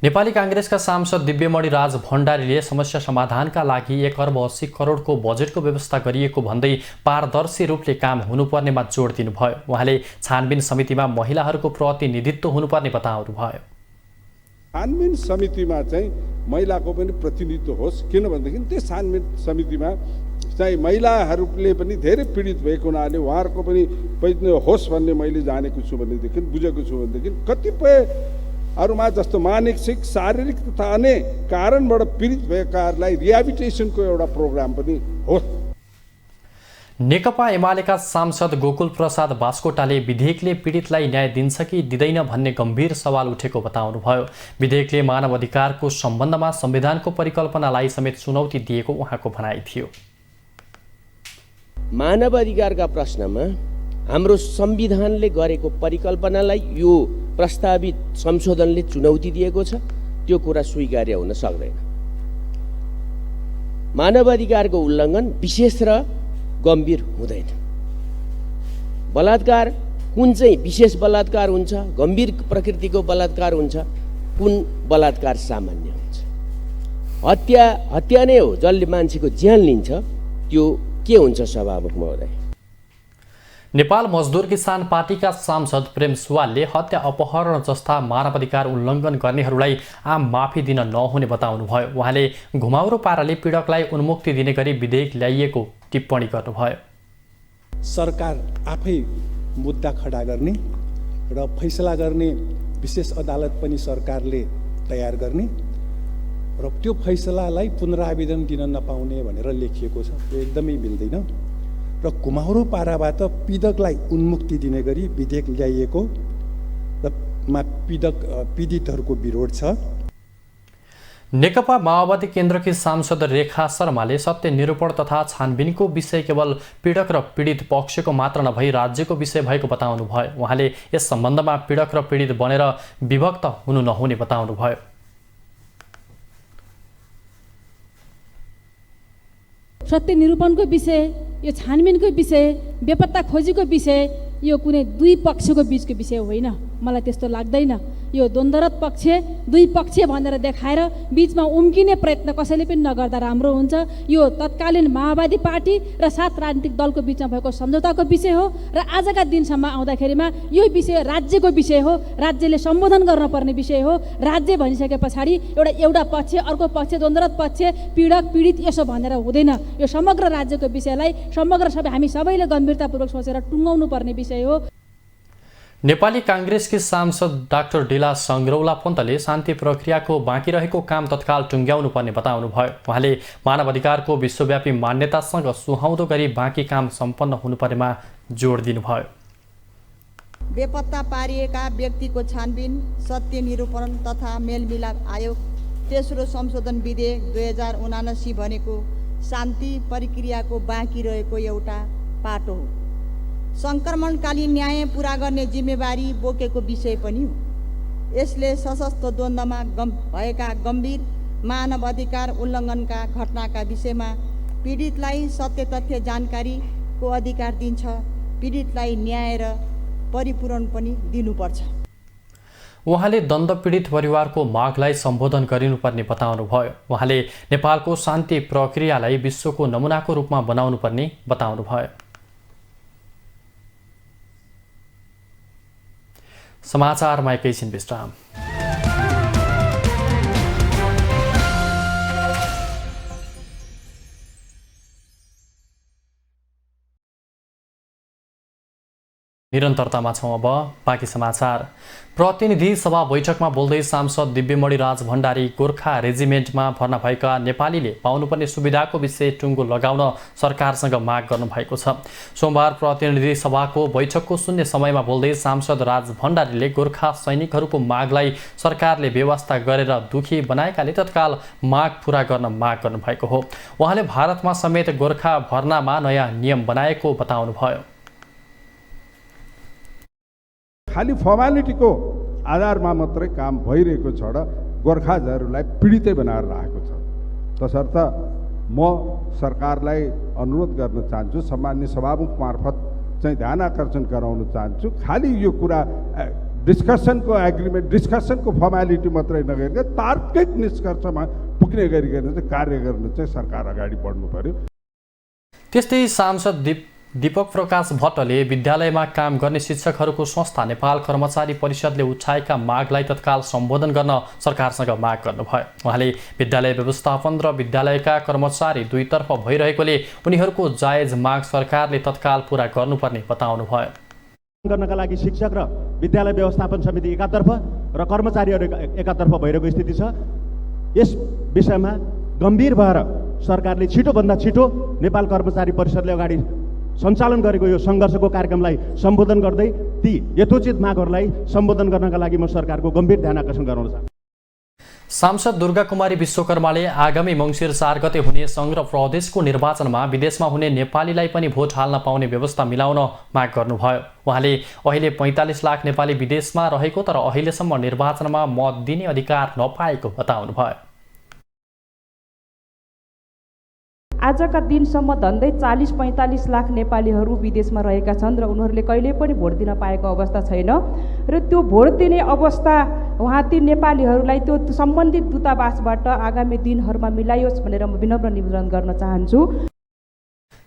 नेपाली कांग्रेसका सांसद दिव्यमणि राज भण्डारीले समस्या समाधानका लागि 1 अर्ब 80 करोडको बजेटको व्यवस्था गरिएको भन्दै पारदर्शी रूपले काम हुनुपर्नेमा जोड दिनुभयो। उहाँले छानबिन समितिमा महिलाहरूको प्रतिनिधित्व हुनुपर्ने बताउनुभयो। छानबिन समितिमा चाहिँ महिलाको पनि प्रतिनिधित्व होस्, किनभनेदेखि त्यस छानबिन समितिमा चाहिँ महिलाहरूले पनि धेरै पीडित भएको हुनाले उहाँहरूको पनि होस् भन्ने मैले जानेको छु भनेदेखि, बुझेको छु भनेदेखि कतिपय अरूमा जस्तो मानसिक, शारीरिक तथा अन्य कारणबाट पीडित भएकाहरूलाई रिहेबिलिटेसनको एउटा प्रोग्राम पनि होस्। नेकपा एमालेका सांसद गोकुल प्रसाद बास्कोटाले विधेयकले पीडितलाई न्याय दिन्छ कि दिँदैन भन्ने गम्भीर सवाल उठेको बताउनुभयो। विधेयकले मानव अधिकारको सम्बन्धमा संविधानको परिकल्पनालाई समेत चुनौती दिएको उहाँको भनाइ थियो। मानव अधिकारका प्रश्नमा हाम्रो संविधानले गरेको परिकल्पनालाई यो प्रस्तावित संशोधनले चुनौती दिएको छ, त्यो कुरा स्वीकार्य हुन सक्दैन। मानव अधिकारको उल्लङ्घन विशेष र गम्भीर हुँदैन। बलात्कार कुन चाहिँ विशेष बलात्कार हुन्छ, गम्भीर प्रकृतिको बलात्कार हुन्छ, कुन बलात्कार सामान्य हुन्छ। हत्या नै हो, जसले मान्छेको ज्यान लिन्छ, त्यो के हुन्छ सभामुख महोदय? नेपाल मजदुर किसान पार्टीका सांसद प्रेम सुवालले हत्या, अपहरण जस्ता मानवाधिकार उल्लङ्घन गर्नेहरूलाई आम माफी दिन नहुने बताउनुभयो। उहाँले घुमाउरो पाराले पीडकलाई उन्मुक्ति दिने गरी विधेयक ल्याइएको टिप्पणी गर्नुभयो। सरकार आफै मुद्दा खडा गर्ने र फैसला गर्ने विशेष अदालत पनि सरकारले तयार गर्ने र त्यो फैसलालाई पुनरावेदन दिन नपाउने भनेर लेखिएको छ। त्यो एकदमै मिल्दैन। र घुमाउरो पाराबाट पीडकलाई उन्मुक्ति दिने गरी विधेयक ल्याइएको र पीडितहरूको विरोध छ। नेकपा माओवादी केन्द्रकी सांसद रेखा शर्माले सत्य निरूपण तथा छानबिनको विषय केवल पीडक र पीडित पक्षको मात्र नभई राज्यको विषय भएको बताउनुभयो। उहाँले यस सम्बन्धमा पीडक र पीडित बनेर विभक्त हुनु नहुने बताउनुभयो। सत्य निरूपणको विषय, यो छानबिनको विषय, बेपत्ता खोजीको विषय यो कुनै दुई पक्षको बीचको विषय होइन, मलाई त्यस्तो लाग्दैन। यो द्वन्द्वरत पक्ष दुई पक्ष भनेर देखाएर बीचमा उम्किने प्रयत्न कसैले पनि नगर्दा राम्रो हुन्छ। यो तत्कालीन माओवादी पार्टी र 7 राजनीतिक दलको बीचमा भएको सम्झौताको विषय हो र आजका दिनसम्म आउँदाखेरिमा यो विषय राज्यको विषय हो, राज्यले सम्बोधन गर्नुपर्ने विषय हो। राज्य भनिसके पछाडि एउटा पक्ष अर्को पक्ष द्वन्द्वरत पक्ष पीडक पीडित यसो भनेर हुँदैन। यो समग्र राज्यको विषयलाई हामी सबैले गम्भीरतापूर्वक सोचेर टुङ्गाउनु पर्ने विषय हो। नेपाली कांग्रेसकी सांसद डाक्टर डिला सङ्ग्रौला पन्तले शान्ति प्रक्रियाको बाँकी रहेको काम तत्काल टुङ्ग्याउनु पर्ने बताउनुभयो। उहाँले मानव अधिकारको विश्वव्यापी मान्यतासँग सुहाउँदो गरी बाँकी काम सम्पन्न हुनुपर्नेमा जोड दिनुभयो। बेपत्ता पारिएका व्यक्तिको छानबिन, सत्य निरूपण तथा मेलमिलाप आयोग, तेस्रो संशोधन विधेयक 2079 भनेको शान्ति प्रक्रियाको बाँकी रहेको एउटा पाटो हो। सङ्क्रमणकालीन न्याय पुरा गर्ने जिम्मेवारी बोकेको विषय पनि हो। यसले सशस्त्र द्वन्द्वमा भएका गम्भीर मानव अधिकार उल्लङ्घनका घटनाका विषयमा पीडितलाई सत्य तथ्य जानकारीको अधिकार दिन्छ। पीडितलाई न्याय र परिपूरण पनि दिनुपर्छ। उहाँले दण्ड पीडित परिवारको मागलाई सम्बोधन गरिनुपर्ने बताउनुभयो। उहाँले नेपालको शान्ति प्रक्रियालाई विश्वको नमुनाको रूपमा बनाउनुपर्ने बताउनुभयो। समाचारमा एकैछिन विश्राम। निरन्तरतामा छौँ अब बाँकी समाचार। प्रतिनिधि सभा बैठकमा बोल्दै सांसद दिव्यमणि राज भण्डारी गोर्खा रेजिमेन्टमा भर्ना भएका नेपालीले पाउनुपर्ने सुविधाको विषय टुङ्गो लगाउन सरकारसँग माग गर्नुभएको छ। सोमबार प्रतिनिधि सभाको बैठकको शून्य समयमा बोल्दै सांसद राज भण्डारीले गोर्खा सैनिकहरूको मागलाई सरकारले व्यवस्था गरेर दुखी बनाएकाले तत्काल माग पूरा गर्न माग गर्नुभएको हो। उहाँले भारतमा समेत गोर्खा भर्नामा नयाँ नियम बनाएको बताउनुभयो। खालि फर्मालिटीको आधारमा मात्रै काम भइरहेको छ र गोर्खाजहरूलाई पीडितै बनाएर राखेको छ। तसर्थ म सरकारलाई अनुरोध गर्न चाहन्छु, सम्माननीय सभामुख मार्फत चाहिँ ध्यान आकर्षण गराउन चाहन्छु। खालि यो कुरा डिस्कसनको एग्रिमेन्ट, डिस्कसनको फर्मालिटी मात्रै नगरिकन तार्किक निष्कर्षमा पुग्ने गरिकन चाहिँ कार्य गर्न चाहिँ सरकार अगाडि बढ्नु पर्यो। त्यस्तै सांसद दीपक प्रकाश भट्टले विद्यालयमा काम गर्ने शिक्षकहरूको संस्था नेपाल कर्मचारी परिषदले उठाएका मागलाई तत्काल सम्बोधन गर्न सरकारसँग माग गर्नुभयो। उहाँले विद्यालय व्यवस्थापन र विद्यालयका कर्मचारी दुईतर्फ भइरहेकोले उनीहरूको जायज माग सरकारले तत्काल पूरा गर्नुपर्ने बताउनुभयो। गर्नका लागि शिक्षक र विद्यालय व्यवस्थापन समिति एकातर्फ र कर्मचारीहरू एकातर्फ भइरहेको स्थिति छ। यस विषयमा गम्भीर भएर सरकारले छिटोभन्दा छिटो नेपाल कर्मचारी परिषदले अगाडि सञ्चालन गरेको यो सङ्घर्षको कार्यक्रमलाई सम्बोधन गर्दै ती यथोचित मागहरूलाई सम्बोधन गर्नका लागि म सरकारको गम्भीर ध्यान आकर्षण गराउन चाहन्छु। सांसद दुर्गा कुमारी विश्वकर्माले आगामी मङ्सिर 4 गते हुने सङ्घ र प्रदेशको निर्वाचनमा विदेशमा हुने नेपालीलाई पनि भोट हाल्न पाउने व्यवस्था मिलाउन माग गर्नुभयो। उहाँले अहिले 45 लाख नेपाली विदेशमा रहेको तर अहिलेसम्म निर्वाचनमा मत दिने अधिकार नपाएको बताउनुभयो। आजका दिनसम्म झन्डै 40-45 लाख नेपालीहरू विदेशमा रहेका छन् र उनीहरूले कहिल्यै पनि भोट दिन पाएको अवस्था छैन र त्यो भोट दिने अवस्था उहाँ ती नेपालीहरूलाई त्यो सम्बन्धित दूतावासबाट आगामी दिनहरूमा मिलाइयोस् भनेर म विनम्र निवेदन गर्न चाहन्छु।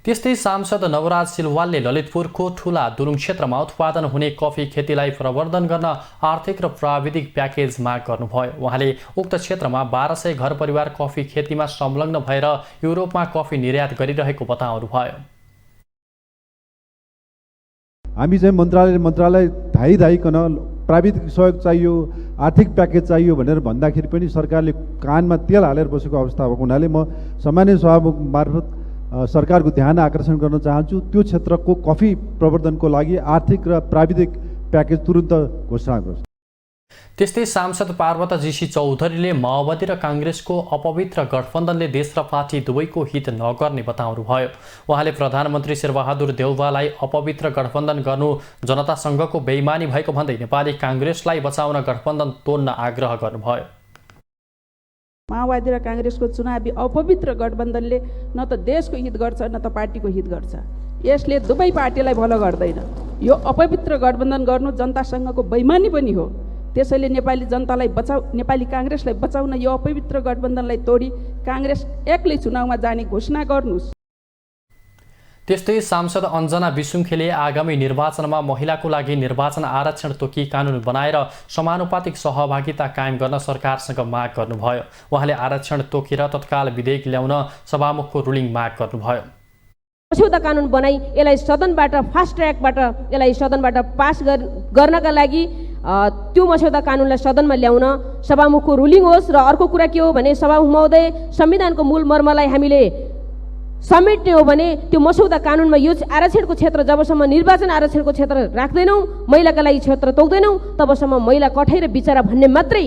त्यस्तै सांसद नवराज सिलवालले ललितपुरको ठुला दुलुङ क्षेत्रमा उत्पादन हुने कफी खेतीलाई प्रवर्धन गर्न आर्थिक र प्राविधिक प्याकेज माग गर्नुभयो। उहाँले उक्त क्षेत्रमा 1200 घर परिवार कफी खेतीमा संलग्न भएर युरोपमा कफी निर्यात गरिरहेको बताउनुभयो। हामी चाहिँ मन्त्रालय धाइकन प्राविधिक सहयोग चाहियो, आर्थिक प्याकेज चाहियो भनेर भन्दाखेरि पनि सरकारले कानमा तेल हालेर बसेको अवस्था भएको हुनाले म सामान्य सभामुख मार्फत सरकारको ध्यान आकर्षण गर्न चाहन्छु। त्यो क्षेत्रको कफी प्रवर्धनको लागि आर्थिक र प्राविधिक प्याकेज तुरुन्त घोषणा गर्छु। त्यस्तै सांसद पार्वता जीसी चौधरीले माओवादी र काङ्ग्रेसको अपवित्र गठबन्धनले देश र पार्टी दुवैको हित नगर्ने बताउनुभयो। उहाँले प्रधानमन्त्री शेरबहादुर देउवालाई अपवित्र गठबन्धन गर्नु जनतासँगको बेइमानी भएको भन्दै नेपाली काङ्ग्रेसलाई बचाउन गठबन्धन तोड्न आग्रह गर्नुभयो। माओवादी र काङ्ग्रेसको चुनावी अपवित्र गठबन्धनले न त देशको हित गर्छ न त पार्टीको हित गर्छ। यसले दुवै पार्टीलाई भलो गर्दैन। यो अपवित्र गठबन्धन गर्नु जनतासँगको बेइमानी पनि हो। त्यसैले नेपाली जनतालाई नेपाली काङ्ग्रेसलाई बचाउन यो अपवित्र गठबन्धनलाई तोडी काङ्ग्रेस एक्लै चुनावमा जाने घोषणा गर्नुस्। त्यस्तै सांसद अञ्जना विसुङखेले आगामी निर्वाचनमा महिलाको लागि निर्वाचन आरक्षण तोकी कानुन बनाएर समानुपातिक सहभागिता कायम गर्न सरकारसँग माग गर्नुभयो। उहाँले आरक्षण तोकेर तत्काल विधेयक ल्याउन सभामुखको रुलिङ माग गर्नुभयो। मस्यौदा कानुन बनाई यसलाई सदनबाट फास्ट ट्र्याकबाट यसलाई सदनबाट पास गर्नका लागि त्यो मस्यौदा कानुनलाई सदनमा ल्याउन सभामुखको रुलिङ होस्। र अर्को कुरा के हो भने सभामुख महोदय संविधानको मूल मर्मलाई हामीले समेट्ने हो भने त्यो मस्यौदा कानुनमा यो आरक्षणको क्षेत्र जबसम्म निर्वाचन आरक्षणको क्षेत्र राख्दैनौँ, महिलाका लागि क्षेत्र तोक्दैनौँ, तबसम्म महिला कठै र बिचरा भन्ने मात्रै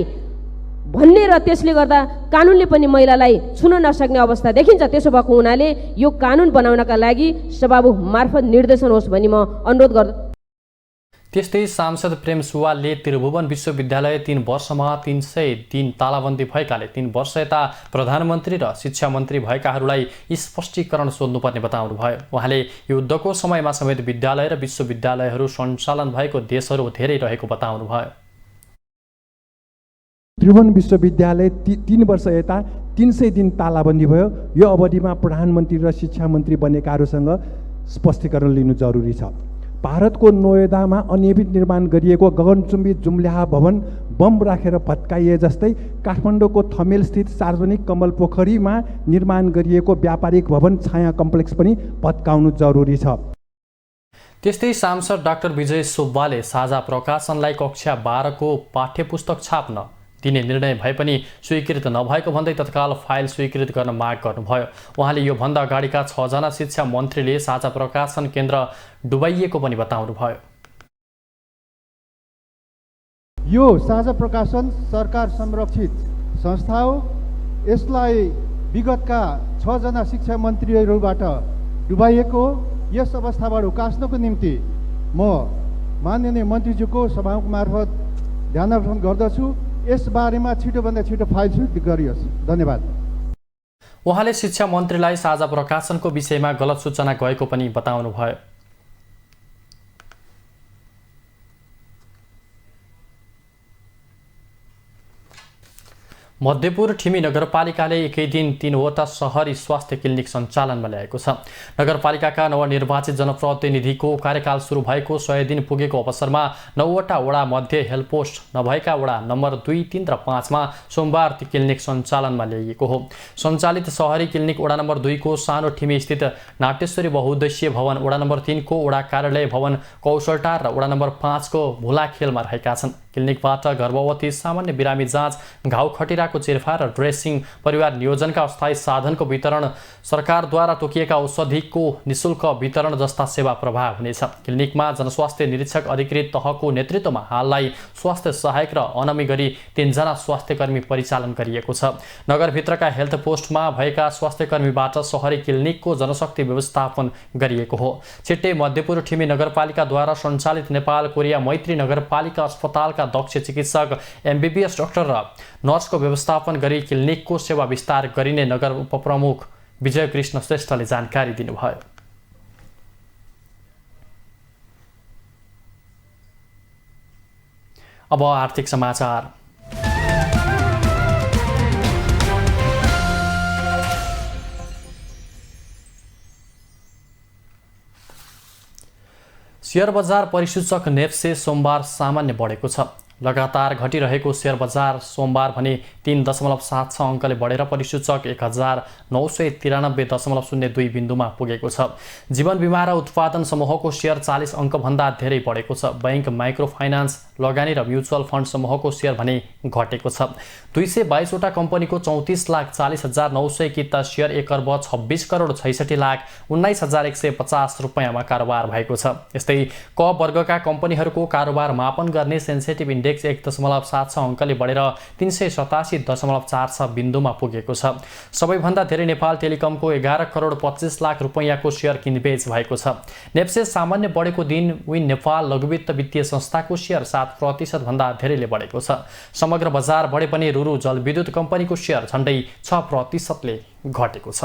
भन्ने र त्यसले गर्दा कानुनले पनि महिलालाई छुन नसक्ने अवस्था देखिन्छ। त्यसो भएको हुनाले यो कानुन बनाउनका लागि सभामुख मार्फत निर्देशन होस् भनी म अनुरोध गर्दछु। त्यस्तै सांसद प्रेम सुवालले त्रिभुवन विश्वविद्यालय 3 वर्षमा 300 दिन तालाबन्दी भएकाले 3 वर्ष यता प्रधानमन्त्री र शिक्षा मन्त्री भएकाहरूलाई स्पष्टीकरण सोध्नुपर्ने बताउनुभयो। उहाँले युद्धको समयमा समेत विद्यालय र विश्वविद्यालयहरू सञ्चालन भएको देशहरू धेरै रहेको बताउनुभयो। त्रिभुवन विश्वविद्यालय 3 वर्ष यता 300 दिन तालाबन्दी भयो। यो अवधिमा प्रधानमन्त्री र शिक्षा मन्त्री बनेकाहरूसँग स्पष्टीकरण लिनु जरुरी छ। भारतको नोएडामा अनियमित निर्माण गरिएको गगनचुम्बी जुम्ल्याहा भवन बम राखेर भत्काइए जस्तै काठमाडौँको थमेल स्थित सार्वजनिक कमल पोखरीमा निर्माण गरिएको व्यापारिक भवन छाया कम्प्लेक्स पनि भत्काउनु जरुरी छ। त्यस्तै सांसद डाक्टर विजय सुब्बाले साझा प्रकाशनलाई कक्षा 12 को पाठ्यपुस्तक छाप्न दिने निर्णय भए पनि स्वीकृत नभएको भन्दै तत्काल फाइल स्वीकृत गर्न माग गर्नुभयो। उहाँले यो भन्दा अगाडिका 6 जना शिक्षा मन्त्रीले साझा प्रकाशन केन्द्र डुबाइएको पनि बताउनुभयो। यो साझा प्रकाशन सरकार संरक्षित संस्था हो। यसलाई विगतका 6 जना शिक्षा मन्त्रीहरूबाट डुबाइएको हो। यस अवस्थाबाट उकास्नको निम्ति म माननीय मन्त्रीज्यूको सभामुख मार्फत ध्यानाकर्षण गर्दछु। यस बारेमा छिटोभन्दा छिटो फाइल स्वीकृत गरियोस्। धन्यवाद। उहाँले शिक्षा मन्त्रीलाई साझा प्रकाशनको विषयमा गलत सूचना गएको पनि बताउनुभयो। मध्यपुर ठिमी नगरपालिकाले एकै दिन 3वटा सहरी स्वास्थ्य क्लिनिक सञ्चालनमा ल्याएको छ। नगरपालिकाका नवनिर्वाचित जनप्रतिनिधिको कार्यकाल सुरु भएको 100 दिन पुगेको अवसरमा 9वटा वडा मध्ये हेल्पपोस्ट नभएका वडा नम्बर 2, 3 र 5 मा सोमबार ती क्लिनिक सञ्चालनमा ल्याइएको हो। सञ्चालित सहरी क्लिनिक वडा नम्बर 2 को सानो ठिमी स्थित नाट्यश्वरी बहुउद्देश्य भवन, वडा नम्बर 3 को वडा कार्यालय भवन कौशलटार र वडा नम्बर 5 को भुलाखेलमा रहेका छन्। क्लिनिकबाट गर्भवती सामान्य बिरामी जाँच, घाउ खटिराको चिरफा र ड्रेसिङ, परिवार नियोजनका अस्थायी साधनको वितरण, सरकारद्वारा तोकिएका औषधिको निशुल्क वितरण जस्ता सेवा प्रभाव हुनेछ। क्लिनिकमा जनस्वास्थ्य निरीक्षक अधिकृत तहको नेतृत्वमा हाललाई स्वास्थ्य सहायक र अनमी गरी 3 जना स्वास्थ्यकर्मी परिचालन गरिएको छ। नगरभित्रका हेल्थ पोस्टमा भएका स्वास्थ्यकर्मीबाट सहरी क्लिनिकको जनशक्ति व्यवस्थापन गरिएको हो। छिट्टै मध्यपुर ठिमी नगरपालिकाद्वारा सञ्चालित नेपाल कोरिया मैत्री नगरपालिका अस्पतालका दक्ष चिकित्सक, MBBS डाक्टर र नर्सको व्यवस्थापन गरी क्लिनिकको सेवा विस्तार गरिने नगर उपप्रमुख विजय कृष्ण श्रेष्ठले जानकारी दिनुभयो। अब आर्थिक समाचार। शेयर बजार परिसूचक नेप्से सोमबार सामान्य बढेको छ। लगातार घटिरहेको शेयर बजार सोमबार भने 3.76 अङ्कले बढेर परिसूचक 1993.02 बिन्दुमा पुगेको छ। जीवन बिमा र उत्पादन समूहको शेयर 40 अङ्कभन्दा धेरै बढेको छ। बैंक, माइक्रो फाइनान्स, लगानी र म्युचुअल फन्ड समूहको शेयर भने घटेको छ। 222 वटा कम्पनीको 34,40,900 किता शेयर 1,26,66,19,150 रुपैयाँमा कारोबार भएको छ। यस्तै क वर्गका कम्पनीहरूको कारोबार मापन गर्ने सेन्सेटिभ इन्डेक्स 1.76 अङ्कले बढेर 387.46 बिन्दुमा पुगेको छ। सबैभन्दा धेरै नेपाल टेलिकमको 11,25,00,000 रुपैयाँको शेयर किनबेच भएको छ। नेप्से सामान्य बढेको दिन विन नेपाल लघुवित्त वित्तीय संस्थाको शेयर 7% भन्दा धेरैले बढेको छ। समग्र बजार बढे पनि रुरु जलविद्युत कम्पनीको शेयर झन्डै 6%ले घटेको छ।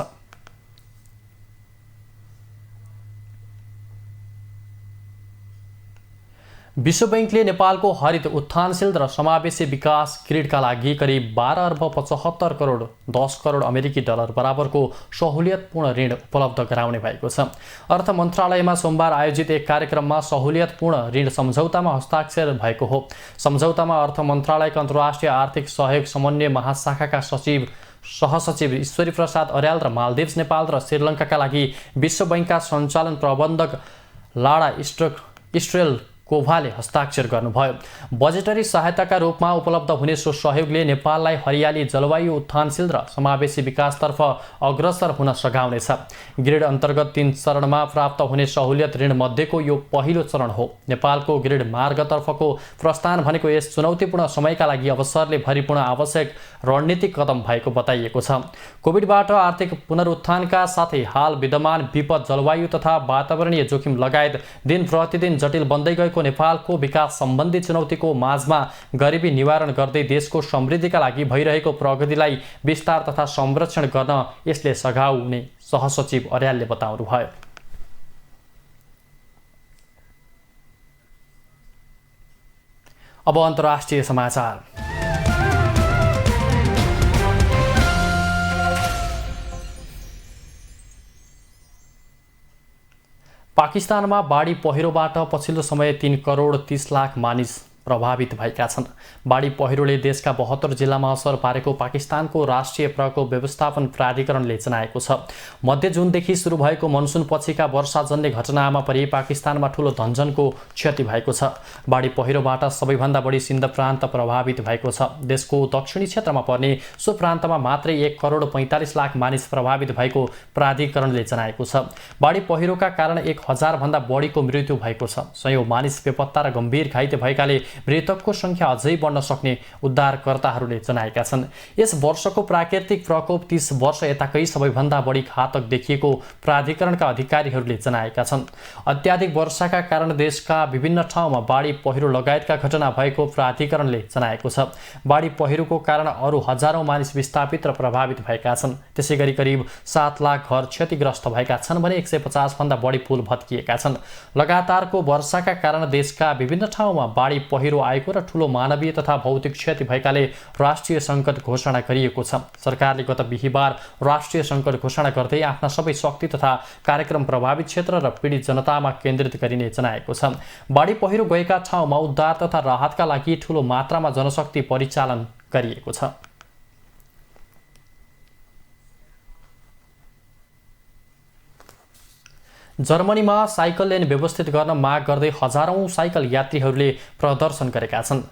विश्व बैंकले नेपालको हरित उत्थानशील र समावेशी विकास ग्रिडका लागि करिब 12,75 करोड 10 करोड अमेरिकी डलर बराबरको सहुलियतपूर्ण ऋण उपलब्ध गराउने भएको छ। अर्थ मन्त्रालयमा सोमबार आयोजित एक कार्यक्रममा सहुलियतपूर्ण ऋण सम्झौतामा हस्ताक्षर भएको हो। सम्झौतामा अर्थ मन्त्रालयका अन्तर्राष्ट्रिय आर्थिक सहयोग समन्वय महाशाखाका सहसचिव ईश्वरी प्रसाद अर्याल र मालदिव्स, नेपाल र श्रीलङ्काका लागि विश्व बैंकका सञ्चालन प्रबन्धक लाडा इस्ट्रेल कोभाले हस्ताक्षर गर्नुभयो। बजेटरी सहायताका रूपमा उपलब्ध हुने सो सहयोगले नेपाललाई हरियाली, जलवायु उत्थानशील र समावेशी विकासतर्फ अग्रसर हुन सघाउनेछ। ग्रिड अन्तर्गत 3 चरणमा प्राप्त हुने सहुलियत ऋण मध्येको यो पहिलो चरण हो। नेपालको ग्रिड मार्गतर्फको प्रस्थान भनेको यस चुनौतीपूर्ण समयका लागि अवसरले भरिपूर्ण आवश्यक रणनीतिक कदम भएको बताइएको छ। कोभिडबाट आर्थिक पुनरुत्थानका साथै हाल विद्यमान विपद, जलवायु तथा वातावरणीय जोखिम लगायत दिन प्रतिदिन जटिल बन्दै गएको नेपालको विकास सम्बन्धी चुनौतीको माझमा गरिबी निवारण गर्दै देशको समृद्धिका लागि भइरहेको प्रगतिलाई विस्तार तथा संरक्षण गर्न यसले सघाउने सहसचिव अर्यालले बताउनुभयो। अब अन्तर्राष्ट्रिय समाचार। पाकिस्तानमा बाढी पहिरोबाट पछिल्लो समय 3,30,00,000 मानिस प्रभावित भएका छन्। बाढी पहिरोले देशका 72 जिल्लामा असर पारेको पाकिस्तानको राष्ट्रिय प्रकोप व्यवस्थापन प्राधिकरणले जनाएको छ। मध्य जुनदेखि सुरु भएको मनसुन पछिका वर्षाजन्य घटनामा परि पाकिस्तानमा ठूलो धनजनको क्षति भएको छ। बाढी पहिरोबाट सबैभन्दा बढी सिन्ध प्रान्त प्रभावित भएको छ। देशको दक्षिणी क्षेत्रमा पर्ने सो प्रान्तमा मात्रै 1,45,00,000 मानिस प्रभावित भएको प्राधिकरणले जनाएको छ। बाढी पहिरोका कारण 1,000 भन्दा बढीको मृत्यु भएको छ। सयौं मानिस बेपत्ता र गम्भीर घाइते भएकाले मृतकको संख्या अझै बढ्न सक्ने उद्धारकर्ताहरूले जनाएका छन्। यस वर्षको प्राकृतिक प्रकोप 30 वर्ष यताकै सबैभन्दा बढी घातक देखिएको प्राधिकरणका अधिकारीहरूले जनाएका छन्। अत्याधिक वर्षाका कारण देशका विभिन्न ठाउँमा बाढी पहिरो लगायतका घटना भएको प्राधिकरणले जनाएको छ। बाढी पहिरोको कारण अरू हजारौं मानिस विस्थापित र प्रभावित भएका छन्। त्यसैगरी करिब 7 लाख घर क्षतिग्रस्त भएका छन् भने 150 भन्दा बढी पुल भत्किएका छन्। लगातारको वर्षाका कारण देशका विभिन्न ठाउँमा बाढी पहिरो आएको र ठूलो मानवीय तथा भौतिक क्षति भएकाले राष्ट्रिय संकट घोषणा गरिएको छ। सरकारले गत बिहीबार राष्ट्रिय संकट घोषणा गर्दै आफ्ना सबै शक्ति तथा कार्यक्रम प्रभावित क्षेत्र र पीडित जनतामा केन्द्रित गरिने जनाएको छ। बाढी पहिरो गएका ठाउँमा उद्धार तथा राहतका लागि ठूलो मात्रामा जनशक्ति परिचालन गरिएको छ। जर्मनीमा साइकल लेन व्यवस्थित गर्न माग गर्दै हजारौं साइकल यात्रीहरूले प्रदर्शन गरेका छन्।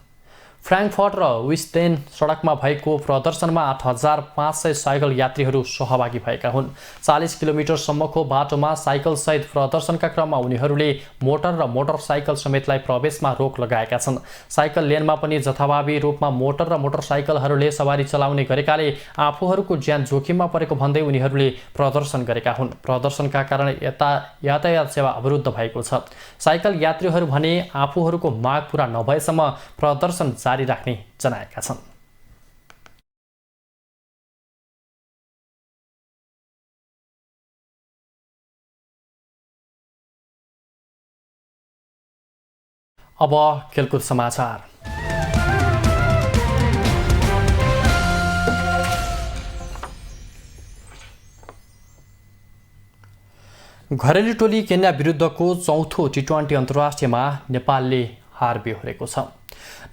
फ्र्याङ्कफर्ट र विस्टेन सडकमा भएको प्रदर्शनमा 8,500 साइकल यात्रीहरू सहभागी भएका हुन्। 40 किलोमिटरसम्मको बाटोमा साइकल सहित प्रदर्शनका क्रममा उनीहरूले मोटर र मोटरसाइकल समेतलाई प्रवेशमा रोक लगाएका छन्। साइकल लेनमा पनि जथाभावी रूपमा मोटर र मोटरसाइकलहरूले सवारी चलाउने गरेकाले आफूहरूको ज्यान जोखिममा परेको भन्दै उनीहरूले प्रदर्शन गरेका हुन्। प्रदर्शनका कारण यातायात सेवा अवरुद्ध भएको छ। साइकल यात्रीहरू भने आफूहरूको माग पूरा नभएसम्म प्रदर्शन जारी राख्ने जनाएका छन्। अब खेलकुद समाचार। घरेलु टोली केन्या विरुद्धको चौथो T20 अन्तर्राष्ट्रियमा नेपालले हार बेहोरेको छ।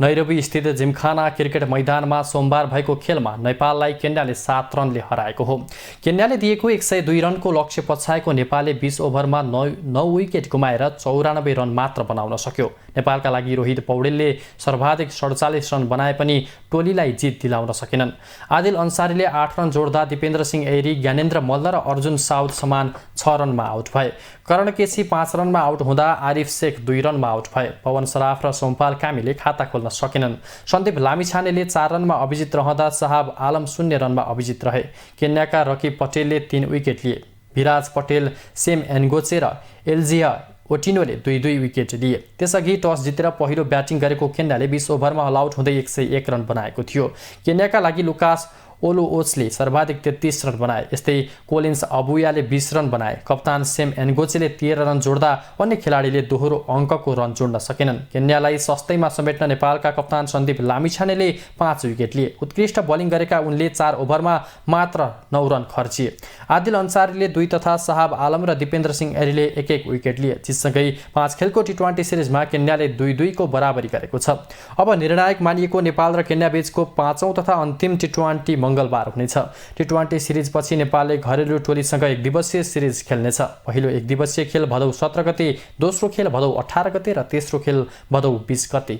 नैरोबी स्थित जिमखाना क्रिकेट मैदानमा सोमबार भएको खेलमा नेपाललाई केन्याले 7 रनले हराएको हो। केन्याले दिएको 102 रनको लक्ष्य पछाएको नेपालले 20 ओभरमा 9 विकेट गुमाएर 94 रन मात्र बनाउन सक्यो। नेपालका लागि रोहित पौडेलले सर्वाधिक 47 रन बनाए पनि टोलीलाई जित दिलाउन सकेनन्। आदिल अन्सारीले 8 रन जोड्दा दिपेन्द्र सिंह ऐरी, ज्ञानेन्द्र मल्ल र अर्जुन साउद समान 6 रनमा आउट भए। करण केसी 5 रनमा आउट हुँदा आरिफ शेख 2 रनमा आउट भए। पवन सराफ र सोमपाल कामीले खाता खोल्न सकेनन्। सन्दीप लामिछानेले 4 रनमा अभिजित रहँदा साहब आलम 0 रनमा अभिजित रहे। केन्याका रकिब पटेलले 3 विकेट लिए। विराज पटेल, सेम एन्गोचे र एल्जिया ओटिनोले 2-2 विकेट लिए। त्यसअघि टस जितेर पहिलो ब्याटिङ गरेको केन्याले 20 ओभरमा अल आउट हुँदै 101 रन बनाएको थियो। केन्याका लागि लुकास ओलुओचले सर्वाधिक 33 रन बनाए। यस्तै कोलिन्स अबुयाले 20 रन बनाए। कप्तान सेम एन्गोचेले 13 रन जोड्दा अन्य खेलाडीले दोहोरो अङ्कको रन जोड्न सकेनन्। केन्यालाई सस्तैमा समेट्न नेपालका कप्तान सन्दीप लामिछानेले 5 विकेट लिए। उत्कृष्ट बोलिङ गरेका उनले 4 ओभरमा मात्र 9 रन खर्चिए। आदिल अन्सारीले 2 तथा साहब आलम र दिपेन्द्र सिंह ऐरीले 1-1 विकेट लिए। जितसँगै 5 खेलको टी20 सिरिजमा केन्याले 2-2 को बराबरी गरेको छ। अब निर्णायक मानिएको नेपाल र केन्या बीचको 5औं तथा अन्तिम टी20 मंगलबार हुनेछ। टी20 सिरिजपछि नेपालले घरेलु टोलीसँग 1 दिवसीय सिरिज खेल्नेछ। पहिलो 1 दिवसीय खेल भदौ 17 गते, दोस्रो खेल भदौ 18 गते र तेस्रो खेल भदौ 20 गते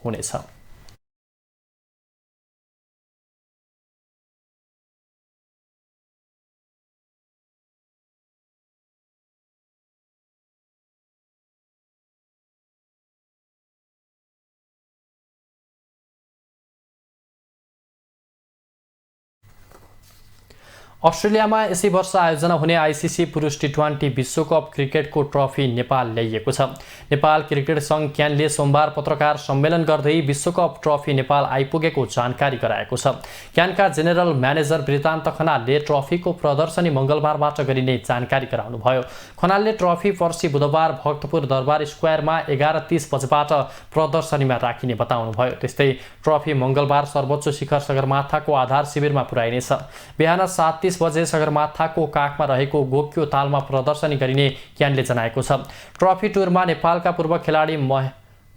हुनेछ। अस्ट्रेलियामा यसै वर्ष आयोजना हुने आइसिसी पुरुष टी20 विश्वकप क्रिकेटको ट्रफी नेपाल ल्याइएको छ। नेपाल क्रिकेट सङ्घ क्यानले सोमबार पत्रकार सम्मेलन गर्दै विश्वकप ट्रफी नेपाल आइपुगेको जानकारी गराएको छ। क्यानका जेनरल म्यानेजर वृत्तान्त खनालले ट्रफीको प्रदर्शनी मङ्गलबारबाट गरिने जानकारी गराउनुभयो। खनालले ट्रफी पर्सि बुधबार भक्तपुर दरबार स्क्वायरमा 11:30 बजेबाट प्रदर्शनीमा राखिने बताउनुभयो। त्यस्तै ट्रफी मङ्गलबार सर्वोच्च शिखर सगरमाथाको आधार शिविरमा पुर्याइनेछ। बिहान 7:30 बजे सगरमाथाको काखमा रहेको गोक्यो तालमा प्रदर्शनी गरिने क्यानले जनाएको छ। ट्रफी टुरमा नेपालका पूर्व खेलाडी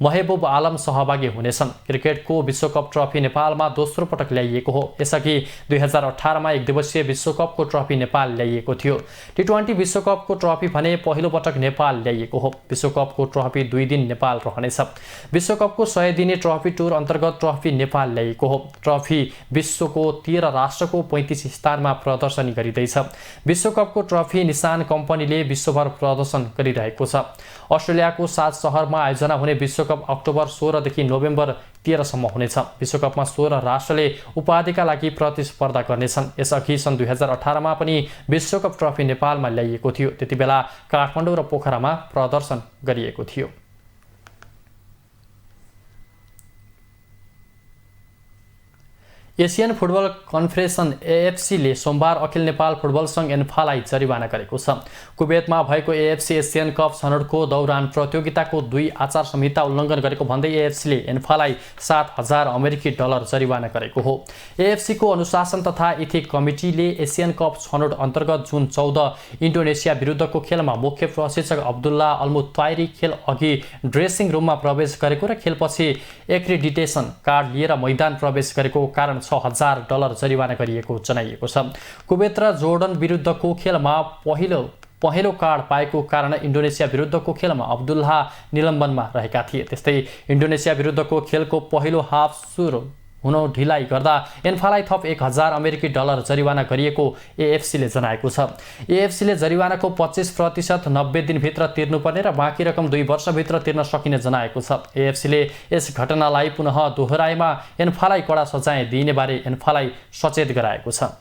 महबुब आलम सहभागी हुनेछन्। क्रिकेटको विश्वकप ट्रफी नेपालमा दोस्रो पटक ल्याइएको हो। यसअघि 2018 मा 1 दिवसीय विश्वकपको ट्रफी नेपाल ल्याइएको थियो। टी20 विश्वकपको ट्रफी भने पहिलो पटक नेपाल ल्याइएको हो। विश्वकपको ट्रफी 2 दिन नेपाल रहनेछ। विश्वकपको 100 दिने ट्रफी टुर अन्तर्गत ट्रफी नेपाल ल्याइएको हो। ट्रफी विश्वको 13 राष्ट्रको 35 स्थानमा प्रदर्शनी गरिँदैछ। विश्वकपको ट्रफी निशान कम्पनीले विश्वभर प्रदर्शन गरिरहेको छ। अस्ट्रेलियाको 7 शहरमा आयोजना हुने विश्वकप अक्टोबर 16 देखि नोभेम्बर 13 सम्म हुनेछ। विश्वकपमा 16 राष्ट्रले उपाधिका लागि प्रतिस्पर्धा गर्नेछन्। यसअघि सन् 2018 मा पनि विश्वकप ट्रफी नेपालमा ल्याइएको थियो। त्यतिबेला काठमाडौँ र पोखरामा प्रदर्शन गरिएको थियो। एसियन फुटबल कन्फेडरेसन एएफसीले सोमबार अखिल नेपाल फुटबल सङ्घ एन्फालाई जरिवाना गरेको छ। कुवेतमा भएको एएफसी एसियन कप छनौटको दौरान प्रतियोगिताको 2 आचार संहिता उल्लङ्घन गरेको भन्दै एएफसीले एन्फालाई $7,000 जरिवाना गरेको हो। एएफसीको अनुशासन तथा इथिक कमिटीले एसियन कप छनौट अन्तर्गत जुन 14 इन्डोनेसिया विरुद्धको खेलमा मुख्य प्रशिक्षक अब्दुल्ला अल्मुत्वाइरी खेल अघि ड्रेसिङ रुममा प्रवेश गरेको र खेलपछि एक्रिडिटेसन कार्ड लिएर मैदान प्रवेश गरेको कारण $6,000 जरिवाना गरिएको जनाइएको छ। कुवेत र जोर्डन विरुद्धको खेलमा पहिलो कार्ड पाएको कारण इन्डोनेसिया विरुद्धको खेलमा अब्दुल्ला निलम्बनमा रहेका थिए। त्यस्तै इन्डोनेसिया विरुद्धको खेलको पहिलो हाफ सुरु हुन ढिलाइ गर्दा एन्फालाई थप $1,000 जरिवाना गरिएको एएफसीले जनाएको छ। एएफसीले जरिवानाको 25% 90 दिनभित्र तिर्नुपर्ने र बाँकी रकम 2 वर्षभित्र तिर्न सकिने जनाएको छ। एएफसीले यस घटनालाई पुनः दोहोऱ्याएमा एन्फालाई कडा सजाय दिइने बारे एन्फालाई सचेत गराएको छ।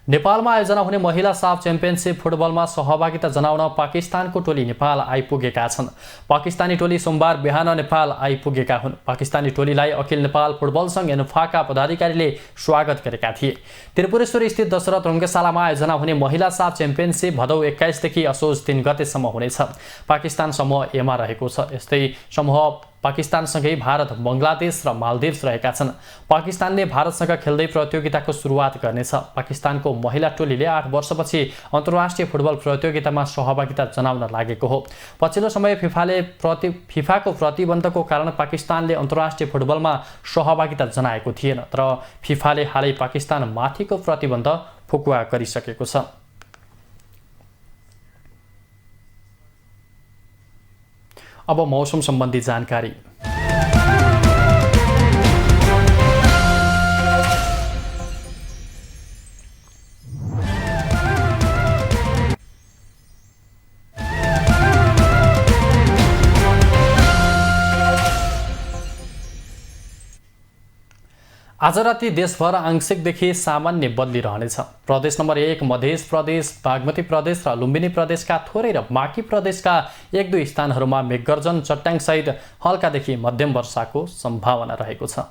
नेपालमा आयोजना हुने महिला साफ च्याम्पियनसिप फुटबलमा सहभागिता जनाउन पाकिस्तानको टोली नेपाल आइपुगेका छन्। पाकिस्तानी टोली सोमबार बिहान नेपाल आइपुगेका हुन्। पाकिस्तानी टोलीलाई अखिल नेपाल फुटबल सङ्घ एन्फाका पदाधिकारीले स्वागत गरेका थिए। त्रिपुरेश्वर स्थित दशरथ रङ्गशालामा आयोजना हुने महिला साफ च्याम्पियनसिप भदौ 21 देखि असोज 3 गतेसम्म हुनेछ। पाकिस्तान समूह एमा रहेको छ। यस्तै समूह पाकिस्तानसँगै भारत, बङ्गलादेश र मालदिभ्स रहेका छन्। पाकिस्तानले भारतसँग खेल्दै प्रतियोगिताको सुरुवात गर्नेछ। पाकिस्तानको महिला टोलीले 8 वर्षपछि अन्तर्राष्ट्रिय फुटबल प्रतियोगितामा सहभागिता जनाउन लागेको हो। पछिल्लो समय फिफाको प्रतिबन्धको कारण पाकिस्तानले अन्तर्राष्ट्रिय फुटबलमा सहभागिता जनाएको थिएन, तर फिफाले हालै पाकिस्तान माथिको प्रतिबन्ध फुकुवा गरिसकेको छ। अब मौसम सम्बन्धी जानकारी। आज राति देशभर आंशिकदेखि सामान्य बदली रहनेछ। प्रदेश नम्बर 1 मध्य प्रदेश, बागमती प्रदेश र लुम्बिनी प्रदेशका थोरै र बाँकी प्रदेशका 1-2 स्थानहरूमा मेघगर्जन, चट्याङसहित हल्कादेखि मध्यम वर्षाको सम्भावना रहेको छ।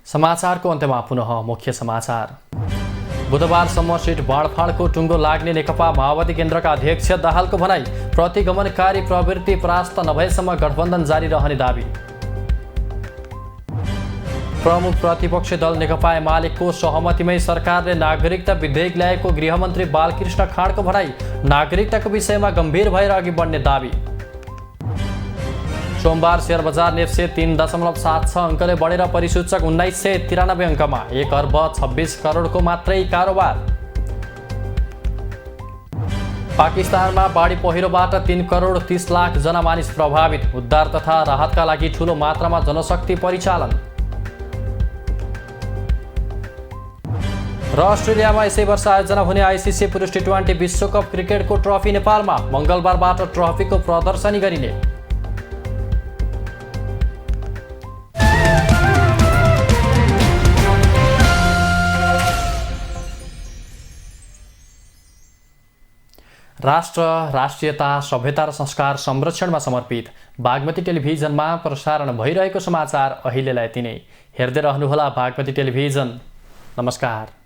समाचारको अन्त्यमा पुनः मुख्य समाचार। बुधबारसम्म सिट बाँडफाँडको टुङ्गो लाग्ने नेकपा माओवादी केन्द्रका अध्यक्ष दाहालको भनाई। प्रतिगमनकारी प्रवृत्ति परास्त नभएसम्म गठबन्धन जारी रहने दाबी। प्रमुख प्रतिपक्षी दल नेकपा एमालेको सहमतिमै सरकारले नागरिकता विधेयक ल्याएको गृहमन्त्री बालकृष्ण खाँडको भनाई। नागरिकताको विषयमा गम्भीर भएर अघि बढ्ने दाबी। सोमबार शेयर बजार नेप्से 3.76 अङ्कले बढेर परिसूचक 1993 अङ्कमा 1 अर्ब 26 करोडको मात्रै कारोबार। पाकिस्तानमा बाढी पहिरोबाट 3 करोड 30 लाख जना मानिस प्रभावित। उद्धार तथा राहतका लागि ठूलो मात्रामा जनशक्ति परिचालन। र अस्ट्रेलियामा यसै वर्ष आयोजना हुने आइसिसी पुरुष टी20 विश्वकप क्रिकेटको ट्रफी नेपालमा मङ्गलबारबाट ट्रफीको प्रदर्शनी गरिने। राष्ट्र, राष्ट्रियता, सभ्यता र संस्कार संरक्षणमा समर्पित बागमती टेलिभिजनमा प्रसारण भइरहेको समाचार अहिलेलाई यति नै। हेर्दै रहनुहोला बागमती टेलिभिजन। नमस्कार।